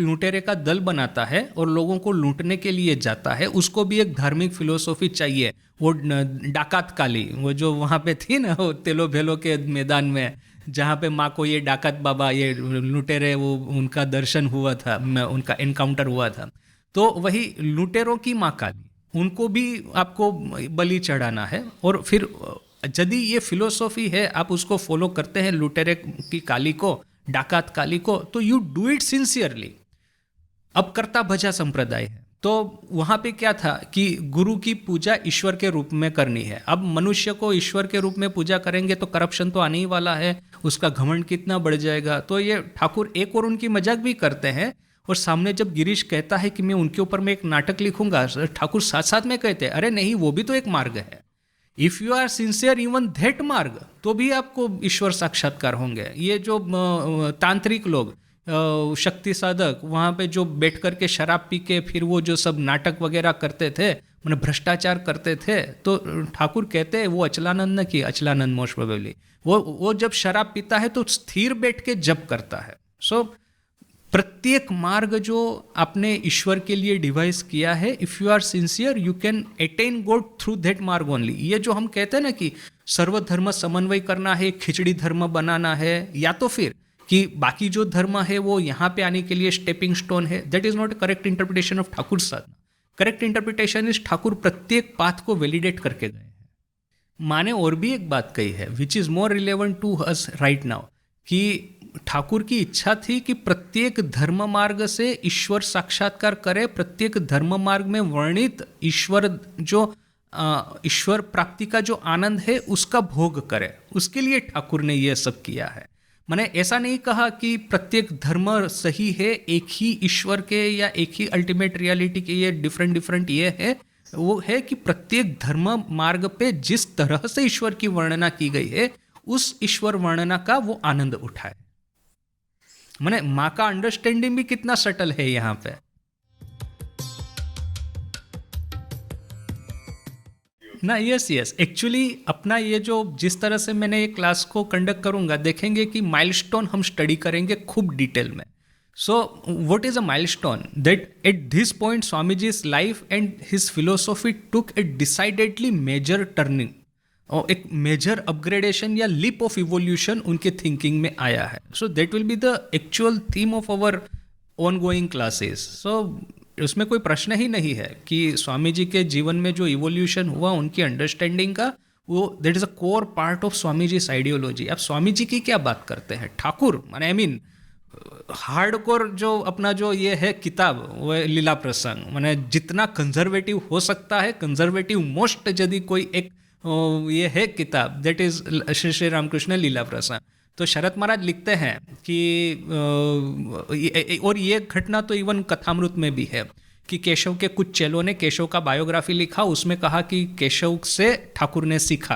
लुटेरे का दल बनाता है और लोगों को लूटने के लिए जाता है, उसको भी एक धार्मिक फिलोसॉफी चाहिए। वो डाकात काली, वो जो वहाँ पे थी ना, वो तेलो भेलो के मैदान में, जहाँ पे माँ को ये डाकात बाबा, ये लुटेरे, वो उनका दर्शन हुआ था, उनका एनकाउंटर हुआ था। तो वही लुटेरों की माँ काली, उनको भी आपको बलि चढ़ाना है। और फिर यदि ये फिलोसॉफी है, आप उसको फॉलो करते हैं लुटेरे की काली को, डाकात काली को, तो यू डू इट सिंसियरली। अब कर्ता भजा संप्रदाय है, तो वहाँ पे क्या था कि गुरु की पूजा ईश्वर के रूप में करनी है। अब मनुष्य को ईश्वर के रूप में पूजा करेंगे तो करप्शन तो आने ही वाला है, उसका घमंड कितना बढ़ जाएगा। तो ये ठाकुर एक और उनकी मजाक भी करते हैं, और सामने जब गिरीश कहता है कि मैं उनके ऊपर मैं एक नाटक लिखूंगा, ठाकुर साथ साथ में कहते हैं अरे नहीं, वो भी तो एक मार्ग है। If you are sincere even that मार्ग, तो भी आपको ईश्वर साक्षात्कार होंगे। ये जो तांत्रिक लोग, शक्ति साधक, वहाँ पे जो बैठ कर के शराब पी के फिर वो जो सब नाटक वगैरह करते थे, मैंने भ्रष्टाचार करते थे, तो ठाकुर कहते हैं वो अचलानंद न की, अचलानंद मोस्ट प्रोबेबली वो जब शराब पीता है तो स्थिर बैठ के जप करता है। सो प्रत्येक मार्ग जो आपने ईश्वर के लिए डिवाइस किया है, if you are sincere you can attain God through that मार्ग ओनली। ये जो हम कहते हैं ना कि सर्वधर्म समन्वय करना है, खिचड़ी धर्म बनाना है, या तो फिर कि बाकी जो धर्म है वो यहाँ पे आने के लिए स्टेपिंग स्टोन है, that is not correct interpretation of Thakur Sadhana. Correct interpretation is Thakur प्रत्येक पाथ को वैलिडेट करके गए हैं। माँ ने और भी एक बात कही है which is more relevant to us right now, कि ठाकुर की इच्छा थी कि प्रत्येक धर्म मार्ग से ईश्वर साक्षात्कार करे, प्रत्येक धर्म मार्ग में वर्णित ईश्वर जो ईश्वर प्राप्ति का जो आनंद है उसका भोग करे। उसके लिए ठाकुर ने यह सब किया है। मैंने ऐसा नहीं कहा कि प्रत्येक धर्म सही है, एक ही ईश्वर के या एक ही अल्टीमेट रियलिटी के ये डिफरेंट ये है। वो है कि प्रत्येक धर्म मार्ग पे जिस तरह से ईश्वर की वर्णना की गई है, उस ईश्वर वर्णना का वो आनंद उठाए। मैंने माँ का अंडरस्टैंडिंग भी कितना सटल है यहाँ पे। ना यस एक्चुअली अपना ये जो जिस तरह से मैंने ये क्लास को कंडक्ट करूँगा, देखेंगे कि माइलस्टोन हम स्टडी करेंगे खूब डिटेल में। So what is a milestone? That at this point Swami ji's life and his philosophy took a decidedly major turning, और एक मेजर अपग्रेडेशन या लीप ऑफ इवोल्यूशन उनके थिंकिंग में आया है। So that will be the actual theme of our ongoing classes. सो उसमें कोई प्रश्न ही नहीं है कि स्वामी जी के जीवन में जो इवोल्यूशन हुआ उनकी अंडरस्टैंडिंग का, वो that is a core part of Swami ji ideology. अब स्वामी जी की क्या बात करते हैं ठाकुर, माने आई मीन हार्डकोर जो अपना जो ये है किताब, वो लीला प्रसंग, माने जितना कंजर्वेटिव हो सकता है, कंजर्वेटिव मोस्ट यदि कोई एक ये है किताब, दैट इज श्री श्री रामकृष्ण लीला प्रसंग। तो शरद महाराज लिखते हैं कि और ये घटना तो इवन कथामृत में भी है कि केशव के कुछ चेलों ने केशव का बायोग्राफी लिखा, उसमें कहा कि केशव से ठाकुर ने सीखा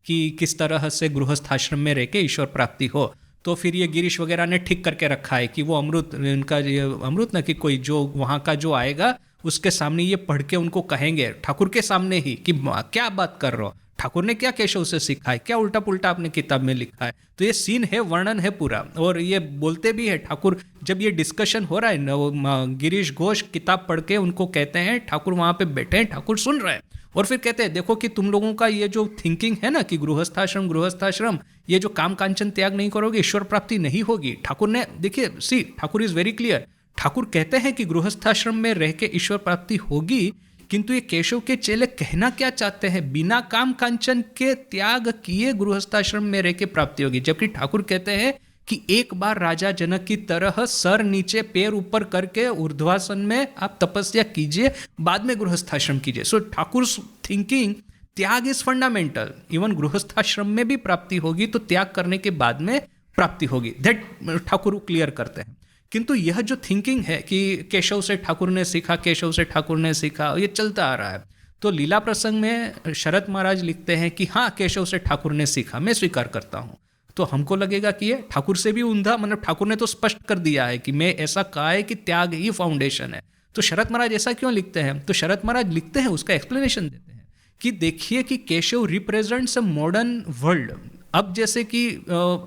कि किस तरह से गृहस्थ आश्रम में रह के ईश्वर प्राप्ति हो। तो फिर ये गिरीश वगैरह ने ठीक करके रखा है कि वो अमृत, उनका ये अमृत ना कि कोई जो वहाँ का जो आएगा उसके सामने ये पढ़ के उनको कहेंगे ठाकुर के सामने ही कि क्या बात कर रहे हो, ठाकुर ने क्या केशव से सीखा है, क्या उल्टा पुल्टा आपने किताब में लिखा है। तो ये सीन है, वर्णन है पूरा, और ये बोलते भी है ठाकुर। जब ये डिस्कशन हो रहा है ना, वो गिरीश घोष किताब पढ़ के उनको कहते हैं, ठाकुर वहाँ पे बैठे हैं, ठाकुर सुन रहे हैं, और फिर कहते हैं देखो कि तुम लोगों का ये जो थिंकिंग है ना कि गृहस्थाश्रम, ये जो काम कांचन त्याग नहीं करोगे ईश्वर प्राप्ति नहीं होगी। ठाकुर ने देखिए, see Thakur is very clear. Thakur कहते हैं कि गृहस्थाश्रम में रह के ईश्वर प्राप्ति होगी, किंतु ये केशव के चेले कहना क्या चाहते हैं, बिना काम कांचन के त्याग किए गृहस्थाश्रम में रह के प्राप्ति होगी। जबकि ठाकुर कहते हैं कि एक बार राजा जनक की तरह सर नीचे पैर ऊपर करके ऊर्ध्वासन में आप तपस्या कीजिए, बाद में गृहस्थाश्रम कीजिए। सो ठाकुर थिंकिंग त्याग इज फंडामेंटल। इवन गृहस्थाश्रम में भी प्राप्ति होगी तो त्याग करने के बाद में प्राप्ति होगी, दैट ठाकुर क्लियर करते हैं। किंतु यह जो थिंकिंग है कि केशव से ठाकुर ने सीखा, केशव से ठाकुर ने सीखा, ये चलता आ रहा है। तो लीला प्रसंग में शरद महाराज लिखते हैं कि हाँ, केशव से ठाकुर ने सीखा, मैं स्वीकार करता हूँ। तो हमको लगेगा कि ये ठाकुर से भी ऊंधा, मतलब ठाकुर ने तो स्पष्ट कर दिया है कि मैं ऐसा कहा है कि त्याग ही फाउंडेशन है। तो शरद महाराज ऐसा क्यों लिखते हैं? तो शरद महाराज लिखते हैं, उसका एक्सप्लेनेशन देते हैं कि देखिए कि Keshav represents a modern world. अब जैसे कि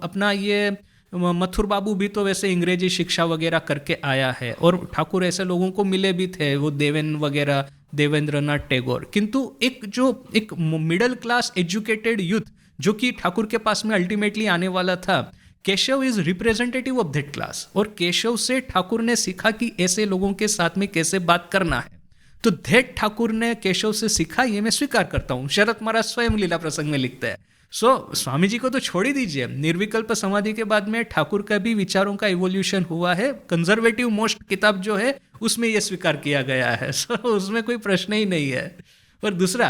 अपना ये मथुर बाबू भी तो वैसे अंग्रेजी शिक्षा वगैरह करके आया है, और ठाकुर ऐसे लोगों को मिले भी थे, वो देवेन वगैरह, देवेंद्रनाथ टैगोर। किंतु एक मिडिल क्लास एजुकेटेड यूथ जो कि ठाकुर के पास में अल्टीमेटली आने वाला था, Keshav is representative of that class. और केशव से ठाकुर ने सीखा कि ऐसे लोगों के साथ में कैसे बात करना है। तो दैट ठाकुर ने केशव से सीखा, ये मैं स्वीकार करता हूँ। शरद महाराज स्वयं लीला प्रसंग में लिखते हैं। स्वामी जी को तो छोड़ ही दीजिए, निर्विकल्प समाधि के बाद में ठाकुर का भी विचारों का इवोल्यूशन हुआ है। कंजर्वेटिव मोस्ट किताब जो है उसमें यह स्वीकार किया गया है। उसमें कोई प्रश्न ही नहीं है। और दूसरा,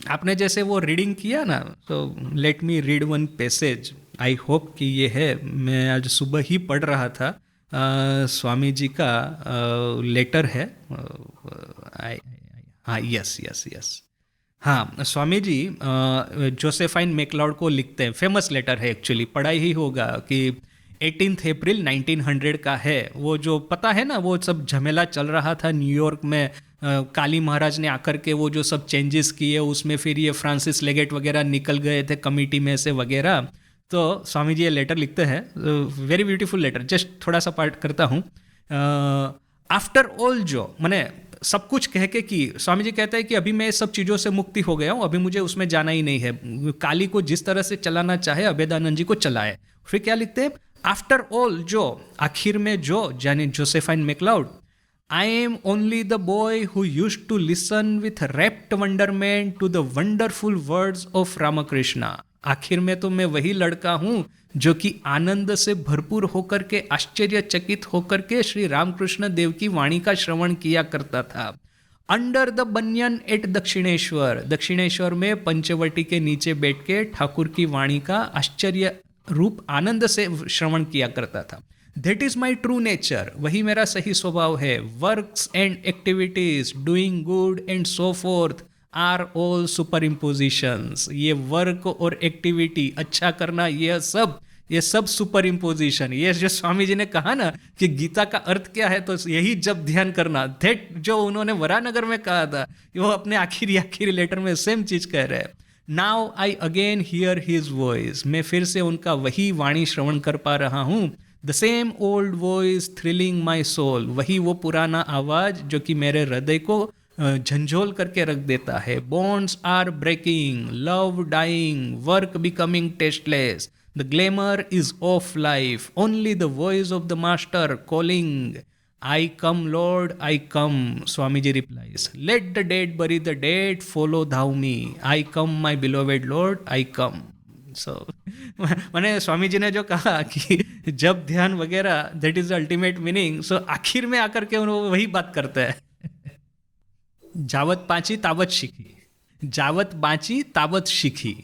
आपने जैसे वो रीडिंग किया ना, तो let me read one passage. I hope कि ये है, मैं आज सुबह ही पढ़ रहा था, स्वामी जी का लेटर है। हाँ, यस यस यस, हाँ, स्वामी जी जोसेफाइन मैकलाउड को लिखते हैं, फेमस लेटर है एक्चुअली, पढ़ा ही होगा कि 18 अप्रैल 1900 का है। वो जो पता है ना, वो सब झमेला चल रहा था न्यूयॉर्क में, काली महाराज ने आकर के वो जो सब चेंजेस किए, उसमें फिर ये फ्रांसिस लेगेट वगैरह निकल गए थे कमिटी में से वगैरह। तो स्वामी जी ये लेटर लिखते हैं, वेरी ब्यूटीफुल लेटर, जस्ट थोड़ा सा पार्ट करता हूँ। आफ्टर ऑल, जो मैंने सब कुछ कह के कि स्वामी जी कहते हैं कि अभी मैं सब चीज़ों से मुक्ति हो गया हूँ, अभी मुझे उसमें जाना ही नहीं है, काली को जिस तरह से चलाना चाहे अभेदानंद जी को चलाए। फिर क्या लिखते हैं, आफ्टर ऑल, जो आखिर में, जो यानी Josephine MacLeod, I am only the boy who used to listen with rapt wonderment to the wonderful words of Ramakrishna. आखिर में तो मैं वही लड़का हूँ जो कि आनंद से भरपूर होकर के, आश्चर्यचकित होकर के श्री रामकृष्ण देव की वाणी का श्रवण किया करता था। Under the banyan at Dakshineswar, Dakshineswar में पंचवटी के नीचे बैठ के ठाकुर की वाणी का आश्चर्य रूप आनंद से श्रवण किया करता था। That is my true nature, वही मेरा सही स्वभाव है। Works and activities, doing good and so forth are all super impositions. ये वर्क और एक्टिविटी, अच्छा करना, ये सब सुपर इम्पोजिशन। ये जो स्वामी जी ने कहा ना कि गीता का अर्थ क्या है, तो यही जब ध्यान करना, दैट जो उन्होंने वरानगर में कहा था, वो अपने आखिरी लेटर में सेम चीज कह रहे हैं। Now I again here his voice, मैं फिर से उनका वही वाणी श्रवण कर पा रहा हूँ। The same old voice thrilling my soul, वही वो पुराना आवाज जो कि मेरे हृदय को झंझोल करके रख देता है। Bonds are breaking, love dying, work becoming tasteless, the glamour is off life, only the voice of the master calling, I come lord I come. Swami ji replies, let the dead bury the dead, follow thou me, I come my beloved lord I come. So मैंने स्वामी जी ने जो कहा कि जब ध्यान वगैरह, that is ultimate meaning. सो आखिर में आकर के उन्होंने वही बात करते हैं, जावत बाँची तावत शिखी, जावत बाँची तावत शिखी।